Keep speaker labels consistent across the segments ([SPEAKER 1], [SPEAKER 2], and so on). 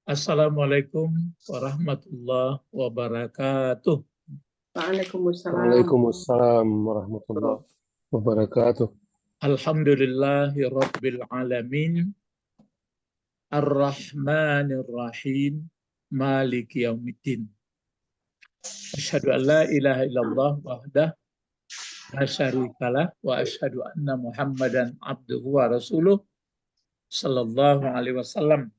[SPEAKER 1] Assalamualaikum warahmatullahi wabarakatuh.
[SPEAKER 2] Waalaikumsalam.
[SPEAKER 3] Waalaikumsalam warahmatullahi wabarakatuh.
[SPEAKER 1] Alhamdulillahi rabbil alamin. Ar-Rahmanir Rahim. Maliki yaumiddin. Asyhadu an la ilaha illallah wahdah la syarikalah wa asyhadu anna Muhammadan abduhu wa rasuluh sallallahu alaihi wasallam.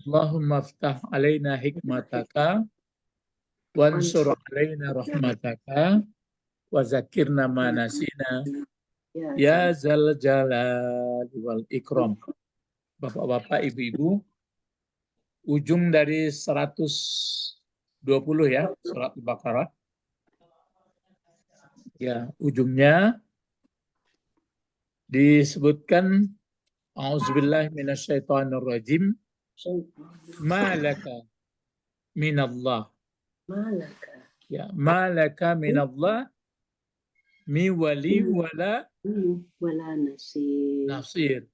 [SPEAKER 1] Allahumma aftah alaina hikmataka wansur alaina rahmataka wa zakirna ma nasina ya zal jalali wal ikram. Bapak-bapak, ibu-ibu, ujung dari 120 ya, surat Al-Baqarah. Ya, ujungnya disebutkan A'udzubillahi minasyaitonirrajim. Malaka minallah.
[SPEAKER 2] Malaka.
[SPEAKER 1] Ya, malaka minallah mi wali wala nasir.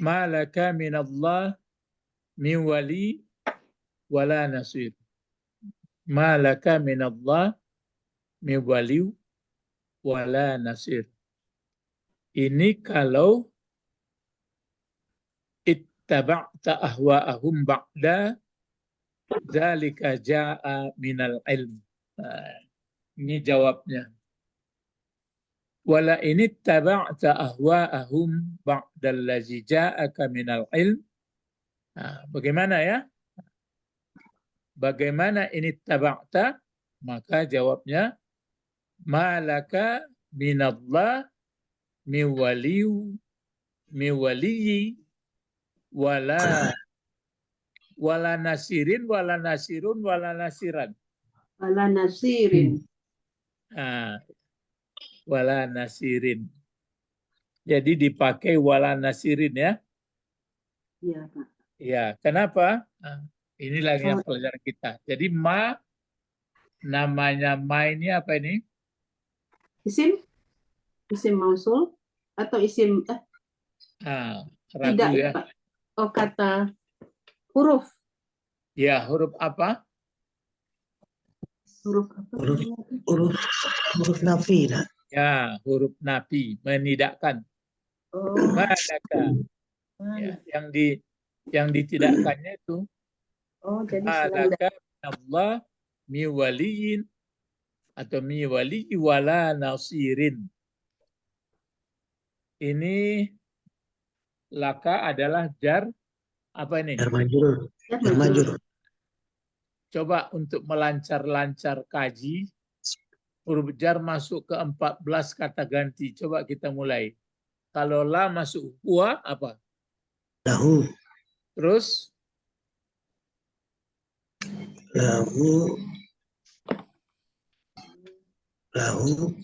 [SPEAKER 1] Malaka minallah mi wali wala nasir. Malaka minallah mi wali wala nasir. Ini kalau ittaba'ta ahwa'ahum ba'da dzalika ja'a minal ilm. Nah, ini jawabnya. Wala ini taba'ta ahwa'ahum ba'dallazi ja'aka minal ilm. Nah, bagaimana ya? Bagaimana ini taba'ta? Maka jawabnya malaka minallah mi waliyi wala nasirin wala nasirun wala nasiran.
[SPEAKER 2] Wala nasirin.
[SPEAKER 1] Nah, wala nasirin. Jadi dipakai wala nasirin ya.
[SPEAKER 2] Iya, Pak.
[SPEAKER 1] Ya, kenapa? Nah, inilah yang pelajaran kita. Jadi namanya ma ini apa ini?
[SPEAKER 2] Isim? Isim mausul atau isim
[SPEAKER 1] Ragu
[SPEAKER 2] tidak
[SPEAKER 1] ya.
[SPEAKER 2] Pak. Oh, kata huruf.
[SPEAKER 1] Ya, huruf apa?
[SPEAKER 2] Huruf apa?
[SPEAKER 4] Huruf nafi.
[SPEAKER 1] Ya, huruf nafi, menidakkan.
[SPEAKER 2] Oh.
[SPEAKER 1] Malaka. Ya, yang ditidakkannya itu
[SPEAKER 2] Oh, jadi
[SPEAKER 1] malaka Allah mi waliyin atau mi wali wala nasirin. Ini laka adalah jar apa ini?
[SPEAKER 4] Jar majrur.
[SPEAKER 1] Coba untuk melancar-lancar kaji, huruf jar masuk ke 14 kata ganti. Coba kita mulai. Kalau la masuk huwa apa?
[SPEAKER 4] Lahu.
[SPEAKER 1] Terus?
[SPEAKER 4] Lahu. Lahum.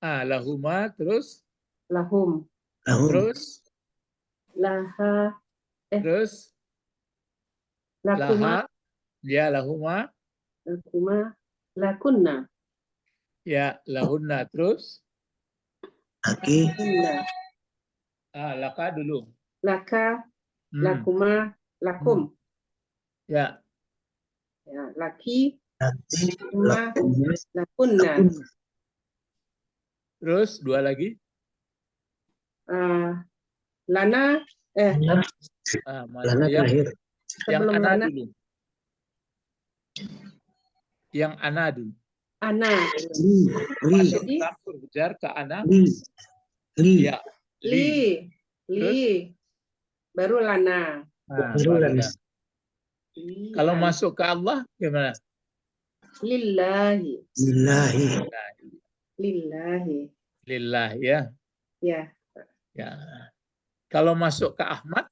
[SPEAKER 1] Lahuma. Terus?
[SPEAKER 2] Lahum.
[SPEAKER 1] Terus?
[SPEAKER 2] Laha.
[SPEAKER 1] Terus?
[SPEAKER 2] Lakuma.
[SPEAKER 1] Laha. Ya, lahuma.
[SPEAKER 2] Lakuma. Lakunna.
[SPEAKER 1] Ya, lahunna. Terus?
[SPEAKER 4] Laki.
[SPEAKER 1] Laka dulu.
[SPEAKER 2] Laka. Lakuma. Lakum.
[SPEAKER 1] Ya.
[SPEAKER 2] Ya, laki.
[SPEAKER 4] Lakuma.
[SPEAKER 2] Lakunna.
[SPEAKER 1] Terus dua lagi.
[SPEAKER 2] Lana.
[SPEAKER 4] Lana terakhir.
[SPEAKER 1] Yang ana dulu. Yang ana dulu.
[SPEAKER 2] Ana.
[SPEAKER 1] Masuk dalam huruf jar ke ana.
[SPEAKER 4] Li.
[SPEAKER 1] Ya.
[SPEAKER 2] Li. Baru lana.
[SPEAKER 4] Baru lana.
[SPEAKER 1] Kalau masuk ke Allah gimana?
[SPEAKER 2] Lillahi.
[SPEAKER 1] Lillahi ya.
[SPEAKER 2] Ya.
[SPEAKER 1] Ya. Kalau masuk ke Ahmad?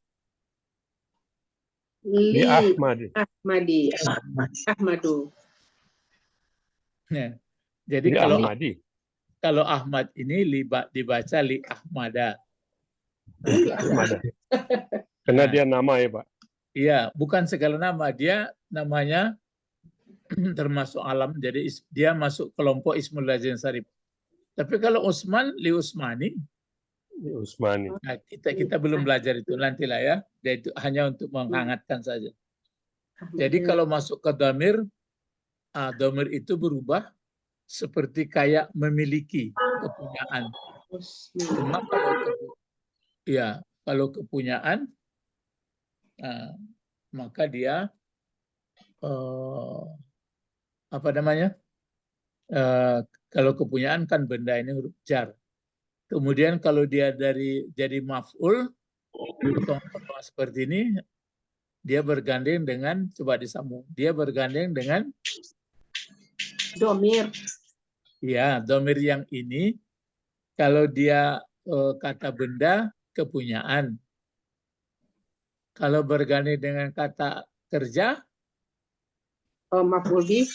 [SPEAKER 2] Ahmadu.
[SPEAKER 1] Ya. Jadi kalau Ahmad ini dibaca li Ahmada.
[SPEAKER 3] Karena dia nama ya Pak.
[SPEAKER 1] Iya, bukan segala nama, dia namanya termasuk alam, jadi dia masuk kelompok Ismul Lazim Sarif. Tapi kalau Utsman li Utsmani,
[SPEAKER 3] Usmani.
[SPEAKER 1] nah kita belum belajar itu, nantilah ya. Dia itu hanya untuk menghangatkan saja. Jadi kalau masuk ke dhamir, dhamir itu berubah seperti kayak memiliki kepunyaan. Cuma kalau kepunyaan, maka dia apa namanya? Kalau kepunyaan kan benda ini huruf jar. Kemudian kalau dia jadi maf'ul seperti ini, dia bergandeng dengan, coba disambung, dia bergandeng dengan
[SPEAKER 2] Domir.
[SPEAKER 1] ya domir yang ini. Kalau dia kata benda, kepunyaan. Kalau bergandeng dengan kata kerja,
[SPEAKER 2] Maf'ul bih.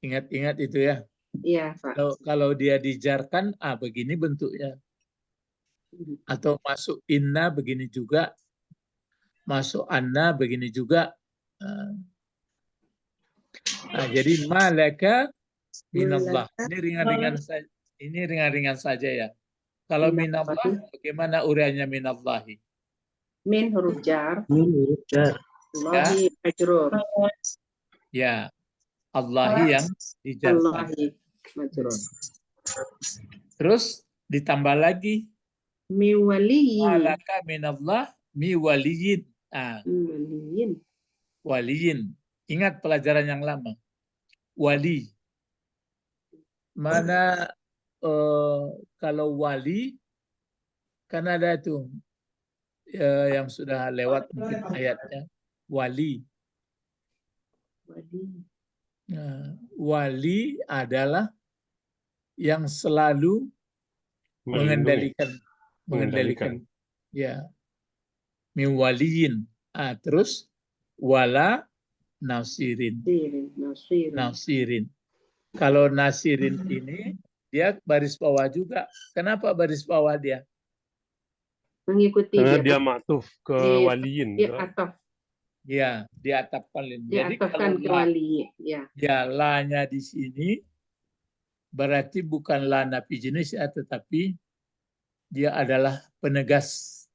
[SPEAKER 1] Ingat-ingat itu ya.
[SPEAKER 2] Iya, Pak.
[SPEAKER 1] Kalau dia dijarkan, begini bentuknya. Atau masuk inna begini juga, masuk anna begini juga. Jadi malaka minallah. Ini ringan-ringan saja ya. Kalau minallah, bagaimana uraiannya minallahi?
[SPEAKER 2] Min huruf jar.
[SPEAKER 4] Min huruf jar.
[SPEAKER 2] Allahi majrur.
[SPEAKER 1] Ya, Allahi yang dijarkan.
[SPEAKER 2] Allahi majrur.
[SPEAKER 1] Terus ditambah lagi
[SPEAKER 2] Miwaliyin.
[SPEAKER 1] malaka minallah miwaliyin.
[SPEAKER 2] Miwaliyin.
[SPEAKER 1] Waliyin. Ingat pelajaran yang lama. Wali. Mana kalau wali kan ada tuh yang sudah lewat mungkin ayatnya. Wali. Wali adalah yang selalu mengendalikan. Ya. Min waliyin. Terus wala nasirin. Nasirin. Kalau nasirin ini dia baris bawah juga. Kenapa baris bawah dia?
[SPEAKER 2] Mengikuti
[SPEAKER 3] Karena dia maktuf ke waliyin.
[SPEAKER 1] Ya, diatapkan. Jadi
[SPEAKER 2] kalau ke wali, ya.
[SPEAKER 1] Ya, la-nya di sini berarti bukan la nafi jenis ya, tetapi dia adalah penegas.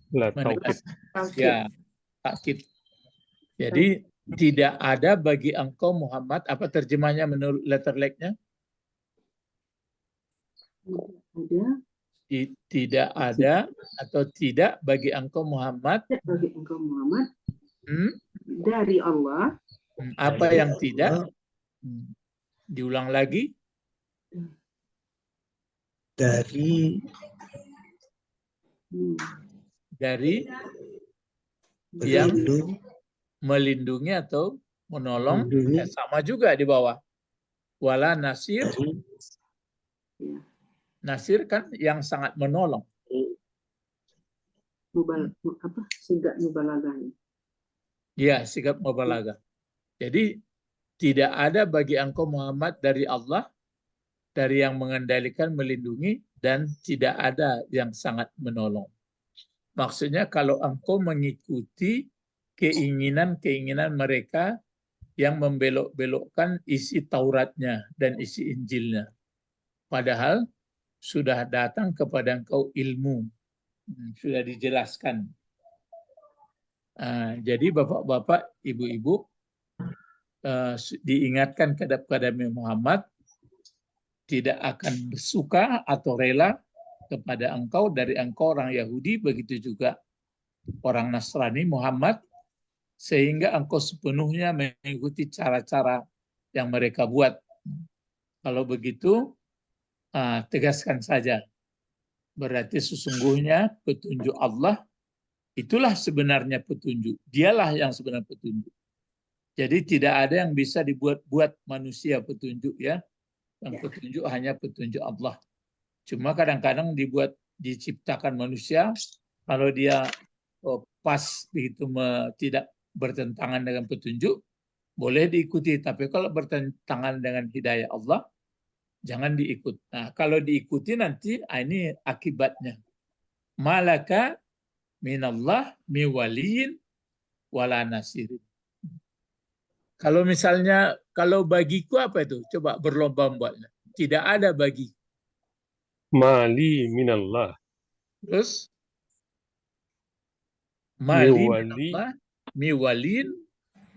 [SPEAKER 1] Menegas. Ya, takkid. Jadi tidak ada bagi engkau Muhammad, apa terjemahnya menurut letterleg-nya? Tidak ada atau tidak bagi engkau Muhammad.
[SPEAKER 2] Bagi engkau Muhammad. Dari Allah.
[SPEAKER 1] Apa yang tidak? Diulang lagi.
[SPEAKER 4] Dari
[SPEAKER 1] yang melindungi atau menolong, sama juga di bawah. Wala nasir. Nasir kan yang sangat menolong.
[SPEAKER 2] Sigap mubalaghah.
[SPEAKER 1] Ya, sigap mubalaghah. Jadi tidak ada bagi engkau Muhammad dari Allah, dari yang mengendalikan, melindungi, dan tidak ada yang sangat menolong. Maksudnya kalau engkau mengikuti keinginan-keinginan mereka yang membelok-belokkan isi Tauratnya dan isi Injilnya. Padahal sudah datang kepada engkau ilmu. Sudah dijelaskan. Jadi bapak-bapak, ibu-ibu, diingatkan kepada Muhammad tidak akan suka atau rela kepada engkau dari engkau orang Yahudi, begitu juga orang Nasrani Muhammad, sehingga engkau sepenuhnya mengikuti cara-cara yang mereka buat. Kalau begitu, tegaskan saja. Berarti sesungguhnya petunjuk Allah itulah sebenarnya petunjuk. Dialah yang sebenarnya petunjuk. Jadi tidak ada yang bisa dibuat-buat manusia petunjuk ya. Yang petunjuk hanya petunjuk Allah. Cuma kadang-kadang diciptakan manusia, kalau dia pas begitu tidak bertentangan dengan petunjuk, boleh diikuti. Tapi kalau bertentangan dengan hidayah Allah, jangan diikut. Nah, kalau diikuti nanti ini akibatnya. Malaka minallah miwaliyin wala nasirin. Kalau misalnya, kalau bagiku apa itu? Coba berlomba-lombanya. Tidak ada bagi.
[SPEAKER 3] Mali minallah.
[SPEAKER 1] Terus, mali
[SPEAKER 3] Miwali
[SPEAKER 1] minallah, miwalin,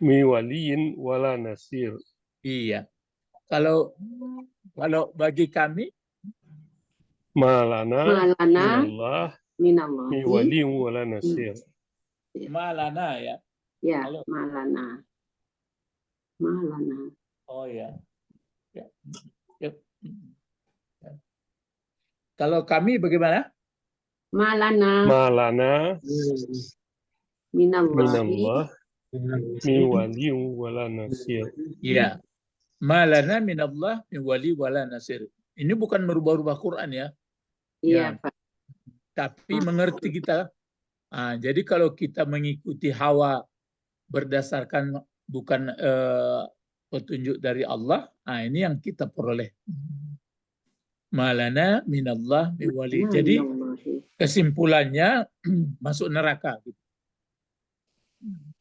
[SPEAKER 3] miwaliyin wala nasir.
[SPEAKER 1] iya. Kalau bagi kami,
[SPEAKER 3] Malana
[SPEAKER 2] Malana
[SPEAKER 3] minallah
[SPEAKER 2] minallahi.
[SPEAKER 3] miwaliyin wala nasir.
[SPEAKER 1] malana ya.
[SPEAKER 2] Ya,
[SPEAKER 1] Halo.
[SPEAKER 2] malana. Malana.
[SPEAKER 1] Oh ya. Ya. Ya. Kalau kami bagaimana?
[SPEAKER 2] Malana
[SPEAKER 3] Malana
[SPEAKER 2] minallahi.
[SPEAKER 3] minallah miwaliyin wala nasir.
[SPEAKER 1] Iya. Malana minallah min wali wala nasir. Ini bukan merubah-rubah Quran ya.
[SPEAKER 2] Iya,
[SPEAKER 1] Ya.
[SPEAKER 2] Pak.
[SPEAKER 1] Tapi mengerti kita. Jadi kalau kita mengikuti hawa berdasarkan bukan petunjuk dari Allah, ini yang kita peroleh. Malana minallah min wali. Jadi
[SPEAKER 2] Minallahi.
[SPEAKER 1] kesimpulannya masuk neraka.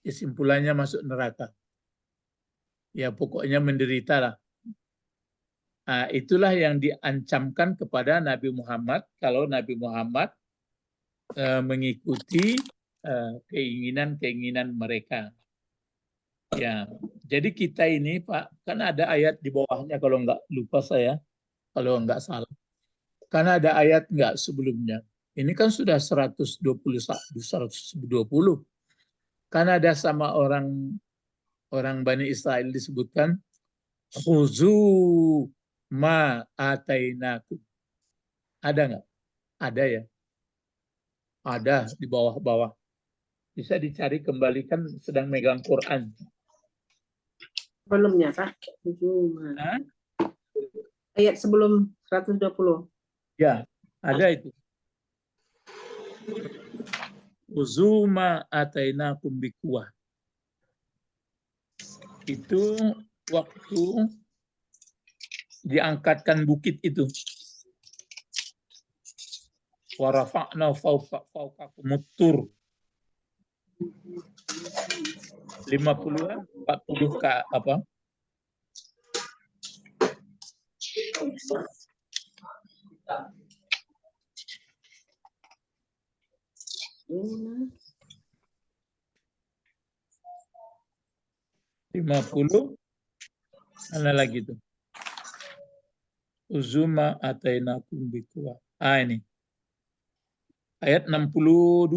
[SPEAKER 1] Kesimpulannya masuk neraka. Ya pokoknya menderita lah. Itulah yang diancamkan kepada Nabi Muhammad kalau Nabi Muhammad mengikuti keinginan-keinginan mereka. Ya, jadi kita ini Pak, kan ada ayat di bawahnya kalau nggak lupa saya, kalau nggak salah. Karena ada ayat nggak sebelumnya. Ini kan sudah 120. Karena ada sama orang Bani Israel disebutkan khuzu ma atainakum. Ada nggak? Ada ya. Ada di bawah-bawah. Bisa dicari kembalikan sedang megang Quran.
[SPEAKER 2] Sebelumnya, Pak. Ayat sebelum 120.
[SPEAKER 1] Ya, ada itu. Uzuma atainakum bikuah. Itu waktu diangkatkan bukit itu. Wa rafa'na fawqakum tur. 50-an, 40 ke apa?
[SPEAKER 2] Hmm.
[SPEAKER 1] 50. Mana lagi tuh? Uzuma atainakum bikuah. Ini. Ayat 62.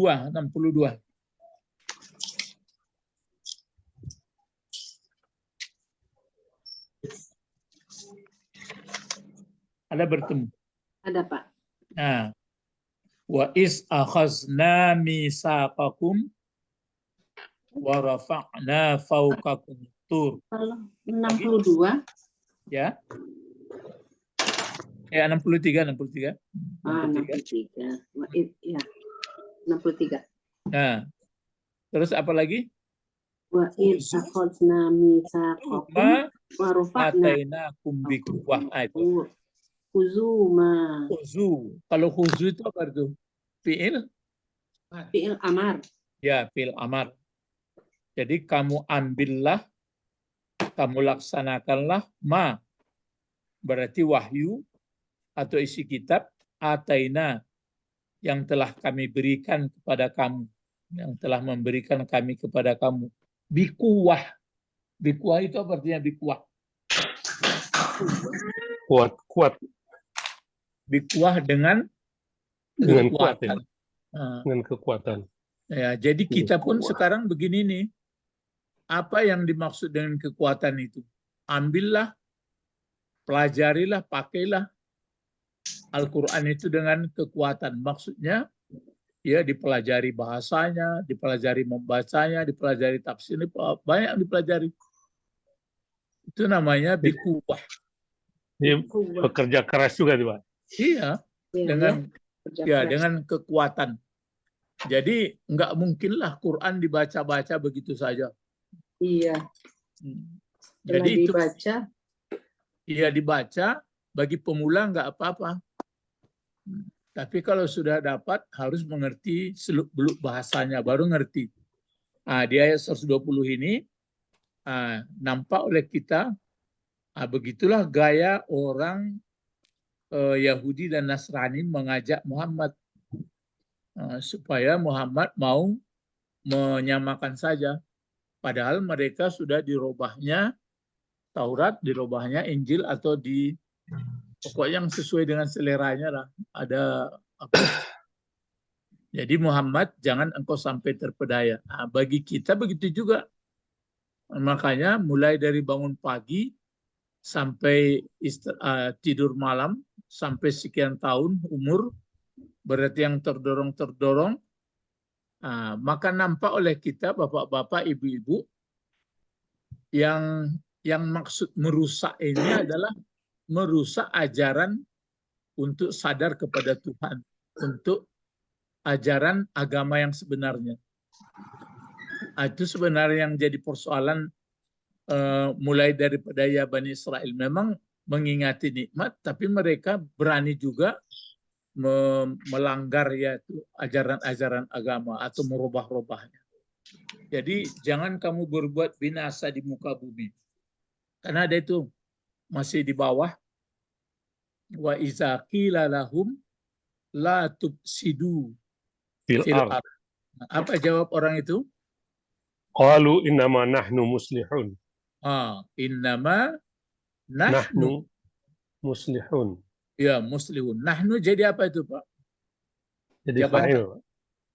[SPEAKER 1] Ada bertemu.
[SPEAKER 2] Ada, Pak.
[SPEAKER 1] Nah, wa is akhazna misaqakum wa rafa'na fawqakum tur.
[SPEAKER 2] Kalau 62.
[SPEAKER 1] Ya. 63.
[SPEAKER 2] 63. Ya. 63.
[SPEAKER 1] Nah, terus apa lagi?
[SPEAKER 2] Wa id akhadna mitsaqakum wa rafa'na
[SPEAKER 1] Atainakum bikuwah. Itu.
[SPEAKER 2] Khuzuma.
[SPEAKER 1] Khuzu. Kalau khuzu itu apa itu? Fi'il?
[SPEAKER 2] Fi'il amar.
[SPEAKER 1] Ya, fi'il amar. Jadi kamu ambillah, kamu laksanakanlah ma. Berarti wahyu atau isi kitab ataina yang telah kami berikan kepada kamu, yang telah memberikan kami kepada kamu. Bikuwah. Bikuwah itu apa artinya bikuwah?
[SPEAKER 3] Kuat
[SPEAKER 1] Bikuwah dengan
[SPEAKER 3] kuat ya.
[SPEAKER 1] kekuatan.
[SPEAKER 3] Dengan kekuatan.
[SPEAKER 1] Ya, jadi kita pun sekarang begini nih. Apa yang dimaksud dengan kekuatan itu? Ambillah, pelajarilah, pakailah Al-Quran itu dengan kekuatan. Maksudnya, ya dipelajari bahasanya, dipelajari membacanya, dipelajari tafsirnya, banyak dipelajari. Itu namanya bikuwah.
[SPEAKER 3] Dia bekerja keras juga, Pak.
[SPEAKER 1] Iya, dengan kekuatan. Jadi nggak mungkinlah Quran dibaca-baca begitu saja.
[SPEAKER 2] Iya.
[SPEAKER 1] Jadi itu
[SPEAKER 2] dibaca.
[SPEAKER 1] Iya dibaca, bagi pemula nggak apa-apa. Tapi kalau sudah dapat harus mengerti seluk-beluk bahasanya, baru ngerti. Di ayat 120 ini nampak oleh kita. Begitulah gaya orang Yahudi dan Nasrani mengajak Muhammad supaya Muhammad mau menyamakan saja. Padahal mereka sudah dirubahnya Taurat, dirubahnya Injil, atau pokoknya yang sesuai dengan seleranya lah. Ada apa? Jadi Muhammad, jangan engkau sampai terpedaya. Bagi kita begitu juga. Makanya mulai dari bangun pagi sampai tidur malam, sampai sekian tahun umur, berarti yang terdorong-terdorong, maka nampak oleh kita bapak-bapak, ibu-ibu, yang maksud merusak ini adalah merusak ajaran untuk sadar kepada Tuhan, untuk ajaran agama yang sebenarnya. Itu sebenarnya yang jadi persoalan mulai daripada ya Bani Israel. Memang mengingati nikmat, tapi mereka berani juga melanggar yaitu ajaran-ajaran agama atau merubah-rubahnya. Jadi jangan kamu berbuat binasa di muka bumi. Karena ada itu masih di bawah. Wa iza qila lahum la tufsidu fil ardh. Apa jawab orang itu?
[SPEAKER 3] Qalu innama nahnu muslihun.
[SPEAKER 1] Innama
[SPEAKER 3] Nahnu muslihun.
[SPEAKER 1] Ya, muslihun. Nahnu jadi apa itu, Pak?
[SPEAKER 3] Jadi
[SPEAKER 1] Jabatan.
[SPEAKER 3] fa'il.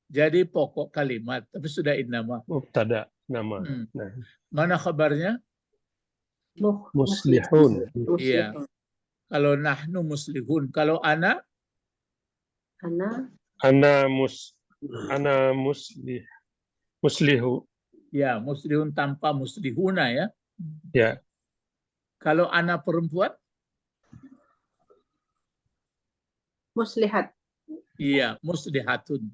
[SPEAKER 1] Jadi pokok kalimat, tapi sudah innama.
[SPEAKER 3] Mubtada nama. Nah.
[SPEAKER 1] Mana kabarnya?
[SPEAKER 3] Muslihun.
[SPEAKER 1] Iya. Kalau nahnu muslihun, kalau ana
[SPEAKER 3] muslihu.
[SPEAKER 1] Ya, muslihun tanpa muslihuna ya.
[SPEAKER 3] Ya.
[SPEAKER 1] Kalau ana perempuan?
[SPEAKER 2] Muslihat.
[SPEAKER 1] Iya, muslihatun.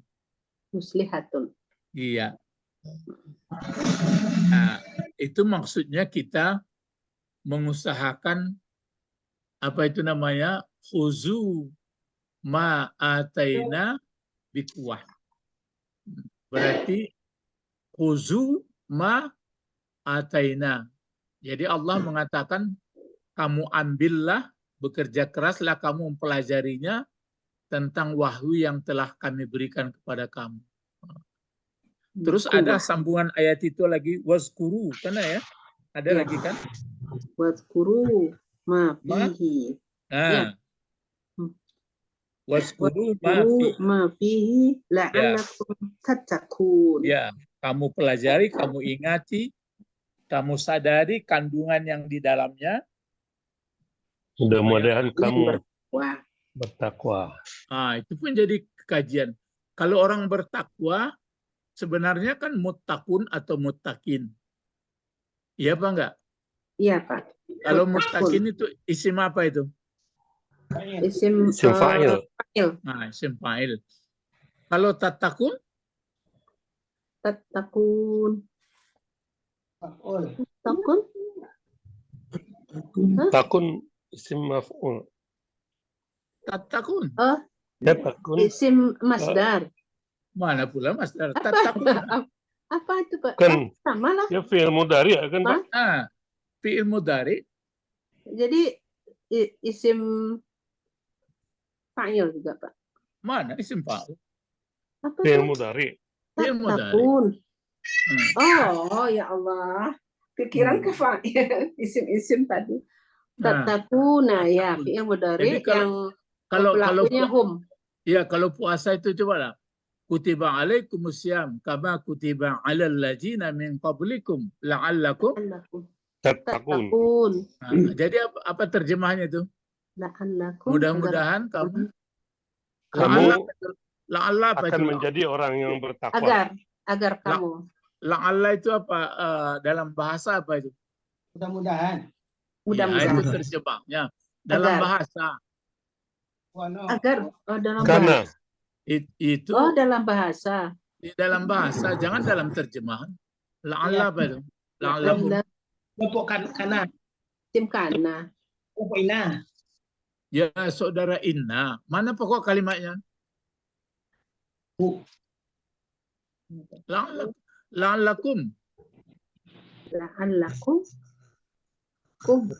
[SPEAKER 2] Muslihatun.
[SPEAKER 1] Iya. Nah, itu maksudnya kita mengusahakan apa itu namanya? Khuzu ma ataina bikuah. Berarti khuzu ma ataina. Jadi Allah mengatakan kamu ambillah, bekerja keraslah kamu mempelajarinya tentang wahyu yang telah kami berikan kepada kamu. Terus ada sambungan ayat itu lagi, wazkuru, karena ya ada lagi kan?
[SPEAKER 2] Wazkuru ma fihi.
[SPEAKER 1] Wazkuru
[SPEAKER 2] ma fihi la'allakum tattaqun.
[SPEAKER 1] Ya, kamu pelajari, kamu ingati, kamu sadari kandungan yang di dalamnya.
[SPEAKER 3] Mudah-mudahan kamu bertakwa.
[SPEAKER 1] Itu pun jadi kajian. Kalau orang bertakwa, sebenarnya kan muttaqun atau muttaqin. Iya apa enggak?
[SPEAKER 2] Iya, Pak.
[SPEAKER 1] Kalau muttaqin itu isim apa itu?
[SPEAKER 2] Isim
[SPEAKER 3] fa'il.
[SPEAKER 1] Isim fa'il. Kalau tattaqun?
[SPEAKER 3] Takun isim maf'ul.
[SPEAKER 1] Tattaqun.
[SPEAKER 3] Ya, takun.
[SPEAKER 2] Isim masdar.
[SPEAKER 1] Mana pula masdar?
[SPEAKER 2] Apa itu, Pak?
[SPEAKER 3] Kan
[SPEAKER 2] sama lah.
[SPEAKER 3] ya fi'il mudhari kan, Pak?
[SPEAKER 1] Fi'il mudhari.
[SPEAKER 2] Jadi isim fa'il juga, Pak.
[SPEAKER 1] Mana isim fa'il?
[SPEAKER 3] Fi'il mudhari.
[SPEAKER 1] Fi'il mudhari.
[SPEAKER 2] Oh, ya Allah. Pikiran ke fa'il. Isim-isim tadi. Tatakuna ya, fi'il mudhari yang pelakunya hum.
[SPEAKER 1] Ya, kalau puasa itu coba lah. Kutiba alaikumusiyam kama kutiba alal ladzina min qablikum la'allakum
[SPEAKER 3] tattaqun.
[SPEAKER 1] Jadi apa terjemahnya itu?
[SPEAKER 2] La'allakum.
[SPEAKER 1] Mudah-mudahan kamu
[SPEAKER 3] akan menjadi orang yang bertakwa.
[SPEAKER 2] Agar kamu.
[SPEAKER 1] La'alla itu apa? Dalam bahasa apa itu?
[SPEAKER 2] Mudah-mudahan.
[SPEAKER 1] Itu terjemahnya. Dalam bahasa.
[SPEAKER 2] Agar. Dalam
[SPEAKER 3] Karena.
[SPEAKER 2] bahasa.
[SPEAKER 1] Itu.
[SPEAKER 2] Dalam bahasa.
[SPEAKER 1] Di dalam bahasa, jangan dalam terjemahan. La'alla apa itu? La'alla.
[SPEAKER 5] Kelompok kanan.
[SPEAKER 2] Tim kana.
[SPEAKER 5] Kelompok ina.
[SPEAKER 1] Ya, saudara inna. Mana pokok kalimatnya? La'allakum.
[SPEAKER 2] La'allakum kum.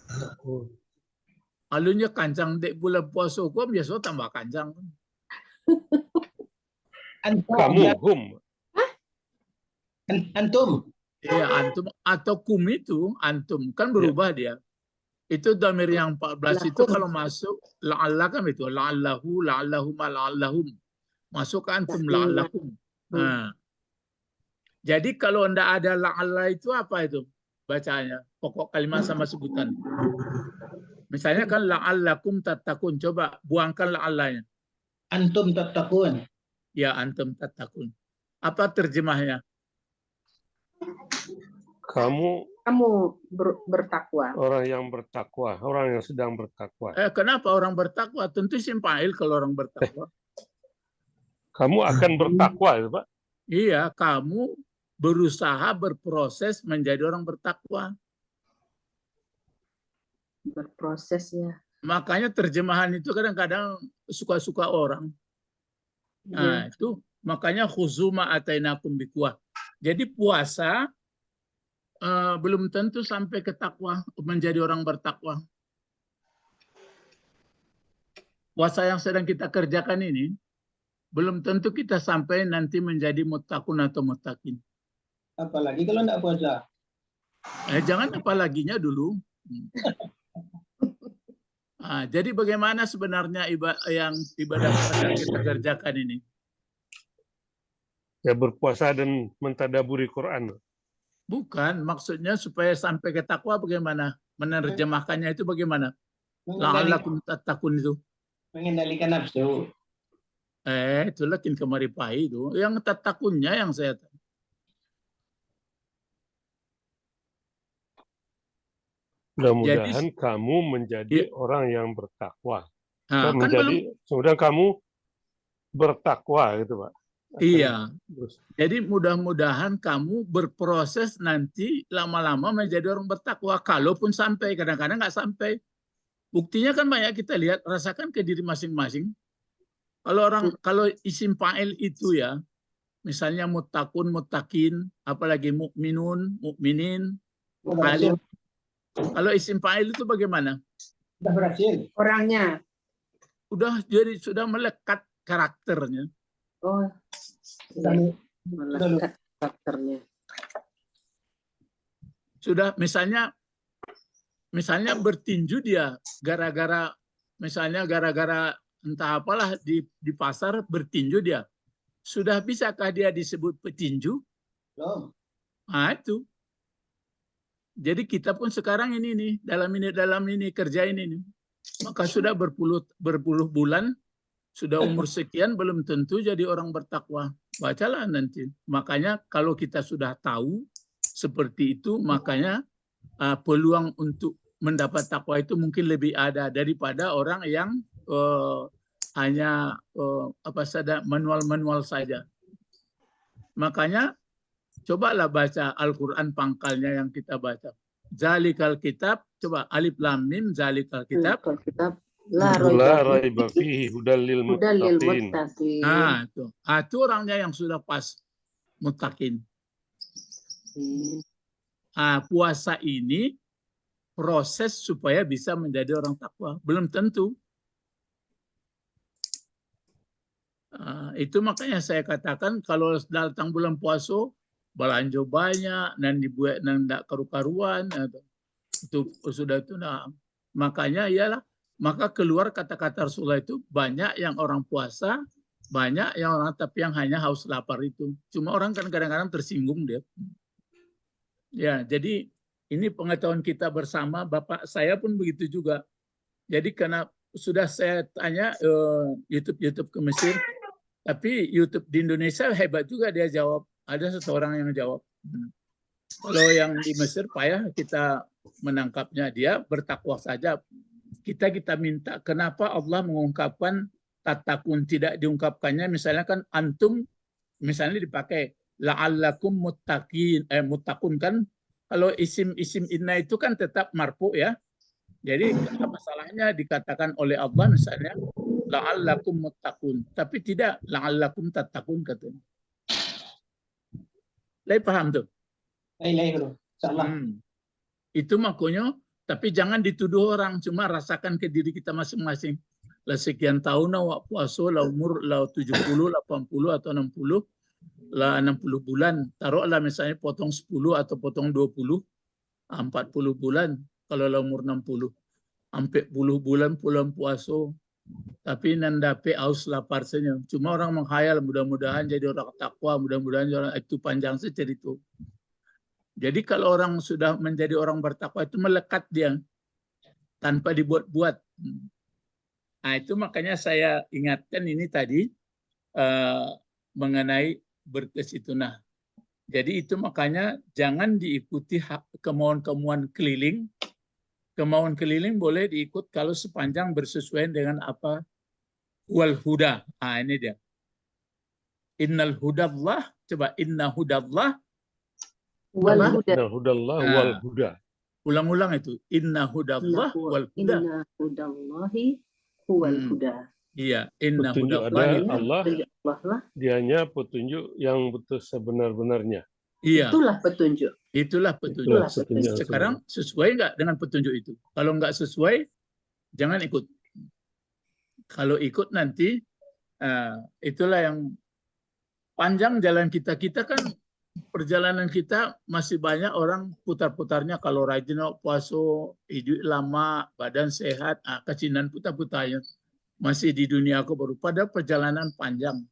[SPEAKER 1] Alunya kancang dek bulan puasa kok biasa tambah kancang.
[SPEAKER 3] Kamu,
[SPEAKER 5] Antum.
[SPEAKER 1] Iya, antum atau kum itu antum kan berubah dia. Itu dhamir yang 14 itu kalau masuk la'alla kan itu la'allahu, la'allahuma, la'allahum. Masuk ke antum la'allakum. Nah. Jadi kalau ndak ada la'alla itu apa itu bacanya? Pokok kalimat sama sebutan. Misalnya kan la'allakum tattaqun. Coba buangkan la'allanya.
[SPEAKER 5] Antum tattaqun.
[SPEAKER 1] Ya, antum tattaqun. Apa terjemahnya?
[SPEAKER 3] Kamu
[SPEAKER 2] bertakwa.
[SPEAKER 3] Orang yang bertakwa, orang yang sedang bertakwa.
[SPEAKER 1] Kenapa orang bertakwa? Tentu isim fa'il kalau orang bertakwa.
[SPEAKER 3] Kamu akan bertakwa itu, Pak?
[SPEAKER 1] Iya, kamu berusaha berproses menjadi orang bertakwa.
[SPEAKER 2] Berproses ya.
[SPEAKER 1] Makanya terjemahan itu kadang-kadang suka-suka orang. Nah, itu makanya khuzuma atainakum biquwah. Jadi puasa belum tentu sampai ke takwa, menjadi orang bertakwa. Puasa yang sedang kita kerjakan ini belum tentu kita sampai nanti menjadi muttaqun atau muttaqin.
[SPEAKER 5] Apalagi kalau enggak puasa.
[SPEAKER 1] Jangan apalaginya dulu. Jadi bagaimana sebenarnya ibadah yang kita kerjakan ini?
[SPEAKER 3] Ya berpuasa dan mentadaburi Quran.
[SPEAKER 1] Bukan, maksudnya supaya sampai ke takwa bagaimana? Menerjemahkannya itu bagaimana? La'allakum tattaqun itu.
[SPEAKER 5] Mengendalikan nafsu.
[SPEAKER 1] Itulah kin kemaripai itu. Yang tattakunnya yang saya tahu.
[SPEAKER 3] Mudah-mudahan kamu menjadi orang yang bertakwa. Kemudian kamu bertakwa gitu, Pak.
[SPEAKER 1] Iya. Jadi mudah-mudahan kamu berproses nanti lama-lama menjadi orang bertakwa. Kalaupun sampai, kadang-kadang nggak sampai. Buktinya kan banyak kita lihat, rasakan ke diri masing-masing. Kalau isim fa'il itu ya, misalnya muttaqun, muttaqin, apalagi mukminun, mukminin, alim. Kalau isim fa'il itu bagaimana?
[SPEAKER 5] Sudah berhasil.
[SPEAKER 2] Orangnya.
[SPEAKER 1] Sudah melekat karakternya.
[SPEAKER 2] Oh, melekat karakternya.
[SPEAKER 1] Sudah misalnya bertinju dia gara-gara entah apalah di pasar bertinju dia. Sudah bisakah dia disebut petinju?
[SPEAKER 5] Belum.
[SPEAKER 1] Itu. Jadi kita pun sekarang ini nih dalam ini kerja ini nih. Maka sudah berpuluh bulan, sudah umur sekian belum tentu jadi orang bertakwa. Bacalah nanti. Makanya kalau kita sudah tahu seperti itu, makanya peluang untuk mendapat takwa itu mungkin lebih ada daripada orang yang hanya manual saja. Makanya cobalah baca Al-Quran pangkalnya yang kita baca. Zalikal kitab, coba alif lam mim, zalikal kitab.
[SPEAKER 3] La raiba fihi hudal lil muttaqin.
[SPEAKER 1] Itu orangnya yang sudah pas muttaqin. Puasa ini proses supaya bisa menjadi orang takwa. Belum tentu. Itu makanya saya katakan kalau datang bulan puasa, belanja banyak dan dibuat tidak karu-karuan itu sudah itu. Makanya ialah maka keluar kata-kata Rasulullah itu banyak yang orang puasa, banyak yang orang tapi yang hanya haus lapar itu. Cuma orang kan kadang-kadang tersinggung dia. Ya, jadi ini pengetahuan kita bersama. Bapak saya pun begitu juga. Jadi karena sudah saya tanya YouTube ke Mesir, tapi YouTube di Indonesia hebat juga dia jawab. Ada seseorang yang jawab. Kalau yang di Mesir payah kita menangkapnya, dia bertakwa saja. Kita minta kenapa Allah mengungkapkan tattaqun, tidak diungkapkannya misalnya kan antum misalnya dipakai la'allakum muttaqun kan. Kalau isim inna itu kan tetap marfu ya. Jadi masalahnya dikatakan oleh Allah misalnya la'allakum muttaqun, tapi tidak la'allakum tattaqun katanya. Lai paham tuh?
[SPEAKER 5] Lai bro. Insyaallah.
[SPEAKER 1] Itu makanya, tapi jangan dituduh orang, cuma rasakan ke diri kita masing-masing. Lah sekian tahun awak puasa, lah umur lah 70, 80 atau 60, lah 60 bulan. Taruhlah misalnya potong 10 atau potong 20, 40 bulan kalau lah umur 60. Sampai 10 bulan puasa. Tapi nandape aus lapar saja. Cuma orang menghayal mudah-mudahan jadi orang takwa, mudah-mudahan orang itu panjang cerita. Jadi kalau orang sudah menjadi orang bertakwa itu melekat dia tanpa dibuat-buat. Nah itu makanya saya ingatkan ini tadi mengenai berkesitunah. Jadi itu makanya jangan diikuti kemauan-kemauan keliling. Kemauan keliling boleh diikut kalau sepanjang bersesuaian dengan apa? Wal huda. Ah ini dia. Innal hudallah. Coba inna hudallah.
[SPEAKER 2] Wal huda.
[SPEAKER 3] Inna hudallah wal huda.
[SPEAKER 1] Ulang-ulang itu. Inna hudallah wal huda.
[SPEAKER 2] Inna hudallahi huwal huda.
[SPEAKER 1] Iya. Inna
[SPEAKER 3] Petunjuk
[SPEAKER 1] hudallahi.
[SPEAKER 3] ada Allah. Dianya petunjuk yang betul sebenar-benarnya.
[SPEAKER 1] Iya.
[SPEAKER 2] Itulah petunjuk.
[SPEAKER 1] Itulah petunjuk.
[SPEAKER 2] Itulah petunjuk.
[SPEAKER 1] Sekarang sesuai nggak dengan petunjuk itu? Kalau nggak sesuai, jangan ikut. Kalau ikut nanti, itulah yang panjang jalan kita. Kita kan perjalanan kita masih banyak orang putar-putarnya. Kalau rajin puasa, hidup lama, badan sehat, kecinan putar-putarnya. Masih di dunia aku baru. Pada perjalanan panjang.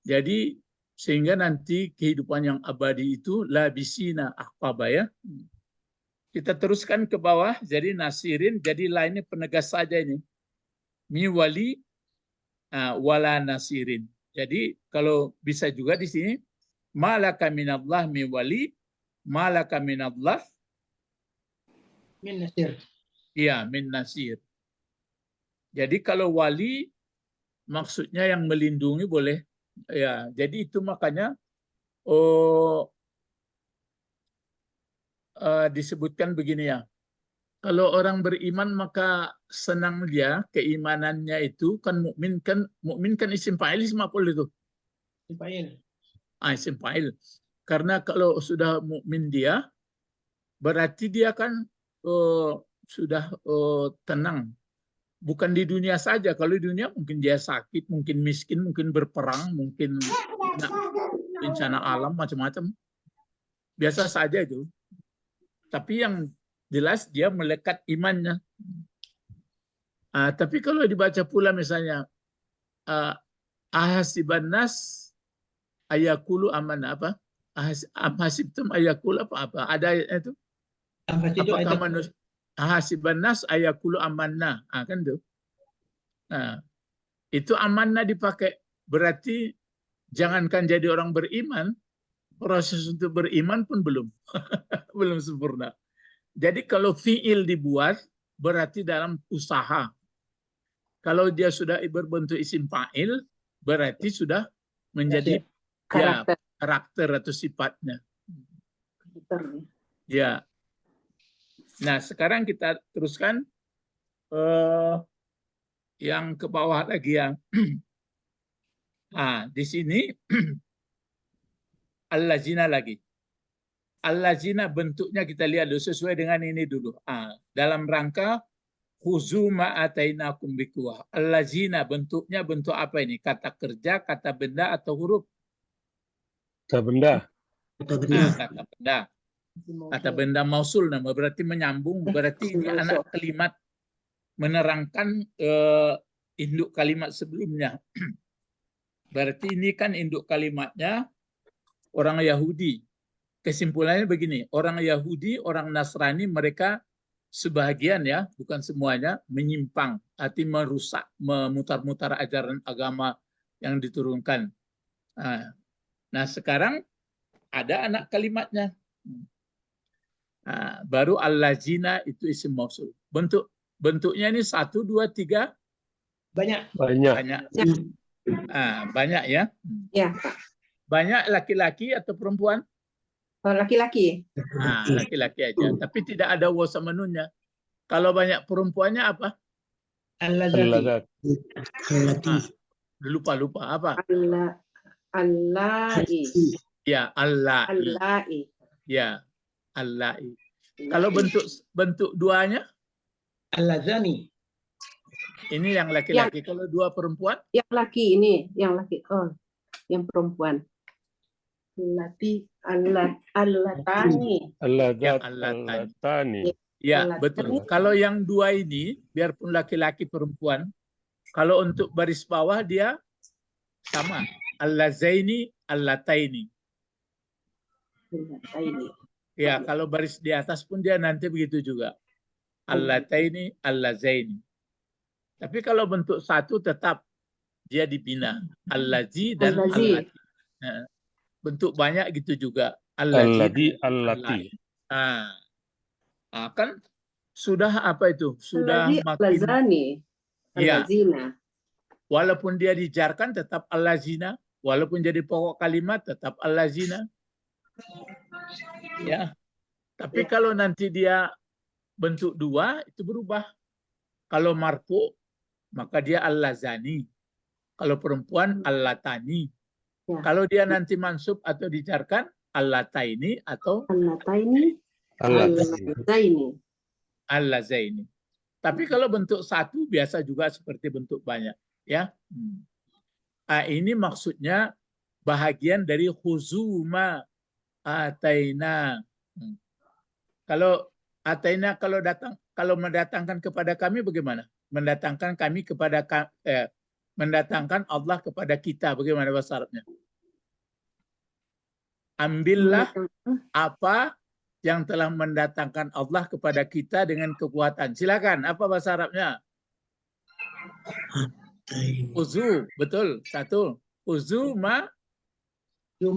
[SPEAKER 1] Jadi sehingga nanti kehidupan yang abadi itu labisina ahqaba ya. Kita teruskan ke bawah, jadi nasirin, jadi lainnya penegas saja ini. Mi wali wala nasirin. Jadi kalau bisa juga di sini malaka minallah mi wali, malaka minallah
[SPEAKER 5] Min nasir.
[SPEAKER 1] iya min nasir. Jadi kalau wali maksudnya yang melindungi boleh. Ya, jadi itu makanya disebutkan begini ya. Kalau orang beriman maka senang dia keimanannya itu kan mukmin kan isim fa'il isim maf'ul itu.
[SPEAKER 5] Simpain.
[SPEAKER 1] Isim fa'il. Karena kalau sudah mukmin dia berarti dia kan sudah tenang. Bukan di dunia saja, kalau di dunia mungkin dia sakit, mungkin miskin, mungkin berperang, mungkin bencana alam, macam-macam. Biasa saja itu. Tapi yang jelas dia melekat imannya. Tapi kalau dibaca pula misalnya, ahasiban nas ayakulu aman apa? Ahasibtum ayakulu apa? Ada itu? Apakah manusia? Ahasiban nas ayakulu amanna, kan tuh. Nah, itu amanna dipakai berarti jangankan jadi orang beriman, proses untuk beriman pun belum belum sempurna. Jadi kalau fiil dibuat berarti dalam usaha. Kalau dia sudah berbentuk isim fa'il berarti sudah menjadi karakter atau sifatnya. Ya. Nah, sekarang kita teruskan yang ke bawah lagi ya. Di sini allazina lagi. Allazina bentuknya kita lihat dulu sesuai dengan ini dulu. Dalam rangka khuzu ma atainakum biquwah. Allazina bentuknya bentuk apa ini? Kata kerja, kata benda atau huruf?
[SPEAKER 3] Kata benda.
[SPEAKER 4] Kata benda.
[SPEAKER 1] Kata benda. Kata benda mausul nama berarti menyambung, berarti ini anak kalimat menerangkan induk kalimat sebelumnya. Berarti ini kan induk kalimatnya orang Yahudi. Kesimpulannya begini, orang Yahudi, orang Nasrani mereka sebahagian ya, bukan semuanya menyimpang, arti merusak, memutar-mutar ajaran agama yang diturunkan. Nah, sekarang ada anak kalimatnya. Baru allazina itu isim mausul. Bentuknya ini 1, 2, 3.
[SPEAKER 5] Banyak.
[SPEAKER 1] Banyak ya.
[SPEAKER 2] Ya.
[SPEAKER 1] Banyak laki-laki atau perempuan?
[SPEAKER 2] Laki-laki.
[SPEAKER 1] Laki-laki aja. Tapi tidak ada wa sama nunnya. Kalau banyak perempuannya apa?
[SPEAKER 5] Al-lazati.
[SPEAKER 1] Lupa apa?
[SPEAKER 2] Allahi.
[SPEAKER 1] Ya, Allah.
[SPEAKER 2] Allahi.
[SPEAKER 1] Ya. Allai. Kalau bentuk duanya?
[SPEAKER 5] Allazani.
[SPEAKER 1] Ini yang laki-laki. Kalau dua perempuan?
[SPEAKER 2] Yang laki ini, yang laki. Oh, yang perempuan. Allatani.
[SPEAKER 3] Allatani.
[SPEAKER 1] Ya, betul. Kalau yang dua ini, biarpun laki-laki perempuan, kalau untuk baris bawah dia sama. Allazaini, allataini. Ya, kalau baris di atas pun dia nanti begitu juga. Allataini, allazaini. Tapi kalau bentuk satu tetap dia dibina. Allazi dan allati. Nah, bentuk banyak gitu juga.
[SPEAKER 3] Alladzi, allati.
[SPEAKER 1] Kan sudah apa itu? Sudah makin. Ya. Walaupun dia dijarkan tetap allazina. Walaupun jadi pokok kalimat tetap allazina. Ya. Tapi kalau nanti dia bentuk dua itu berubah. Kalau marfu maka dia allazani. Kalau perempuan allatani. Ya. Kalau dia nanti mansub atau dijarkan allataini atau allazaini. Tapi kalau bentuk satu biasa juga seperti bentuk banyak, ya. Ini maksudnya bahagian dari khuzuma ataina. Kalau ataina kalau mendatangkan kepada kami bagaimana? Mendatangkan kami kepada mendatangkan Allah kepada kita, bagaimana bahasa Arabnya? Ambillah apa yang telah mendatangkan Allah kepada kita dengan kekuatan. Silakan, apa bahasa Arabnya? Uzu, betul. Satu. Uzu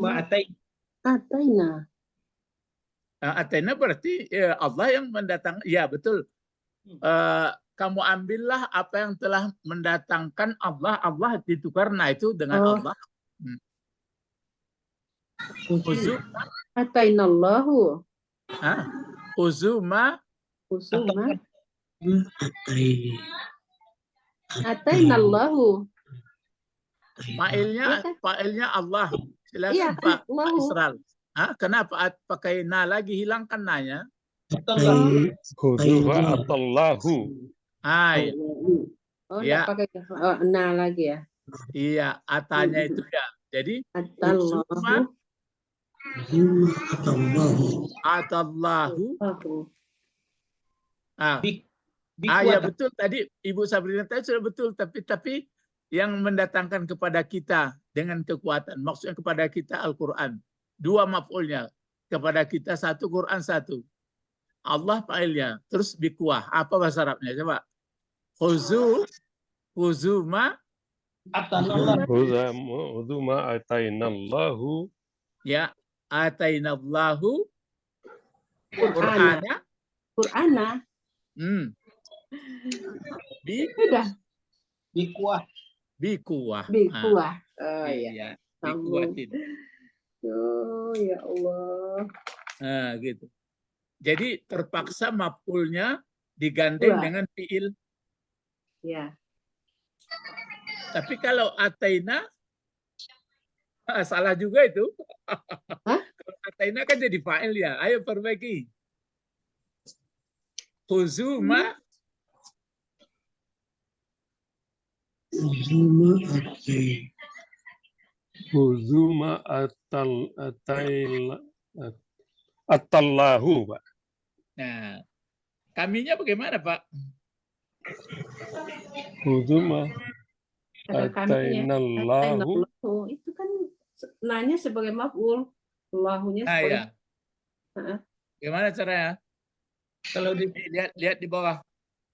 [SPEAKER 2] ataina.
[SPEAKER 1] Ataina berarti Allah yang mendatangkan. Ya, betul. Kamu ambillah apa yang telah mendatangkan Allah. Allah ditukar, nah itu dengan Allah. Uzu
[SPEAKER 2] atainallahu.
[SPEAKER 1] Uzuma
[SPEAKER 2] atainallahu.
[SPEAKER 1] Fa'ilnya Allah. Silakan Pak Israel. Kenapa pakai na lagi, hilangkan nanya?
[SPEAKER 3] Khuzuha atallahu.
[SPEAKER 2] Ya. Pakai na lagi ya.
[SPEAKER 1] Iya, atanya itu ya. Jadi atallahu. Ya betul, tadi Ibu Sabrina tadi sudah betul, tapi yang mendatangkan kepada kita dengan kekuatan, maksudnya kepada kita Al-Quran. Dua maf'ulnya, kepada kita satu, Quran satu. Allah fa'ilnya, terus bikuah. Apa bahasa Arabnya? Coba. Khuzuma
[SPEAKER 3] atainallahu.
[SPEAKER 1] Ya, atainallahu
[SPEAKER 2] Qur'ana.
[SPEAKER 1] Bikuah.
[SPEAKER 2] Oh iya.
[SPEAKER 1] Bikuatin.
[SPEAKER 2] Oh ya Allah.
[SPEAKER 1] Gitu. Jadi terpaksa maf'ulnya digandeng dengan fi'il.
[SPEAKER 2] Ya.
[SPEAKER 1] Tapi kalau ataina salah juga itu. Kalau ataina kan jadi fa'il ya. Ayo perbaiki. Khuzuma
[SPEAKER 3] atallahu, Pak.
[SPEAKER 1] Nah, kaminya bagaimana, Pak?
[SPEAKER 3] Khuzuma atainallahu.
[SPEAKER 2] Itu kan nanya sebagai maf'ul. Allahunya sebagai.
[SPEAKER 1] Gimana caranya? Kalau lihat di bawah.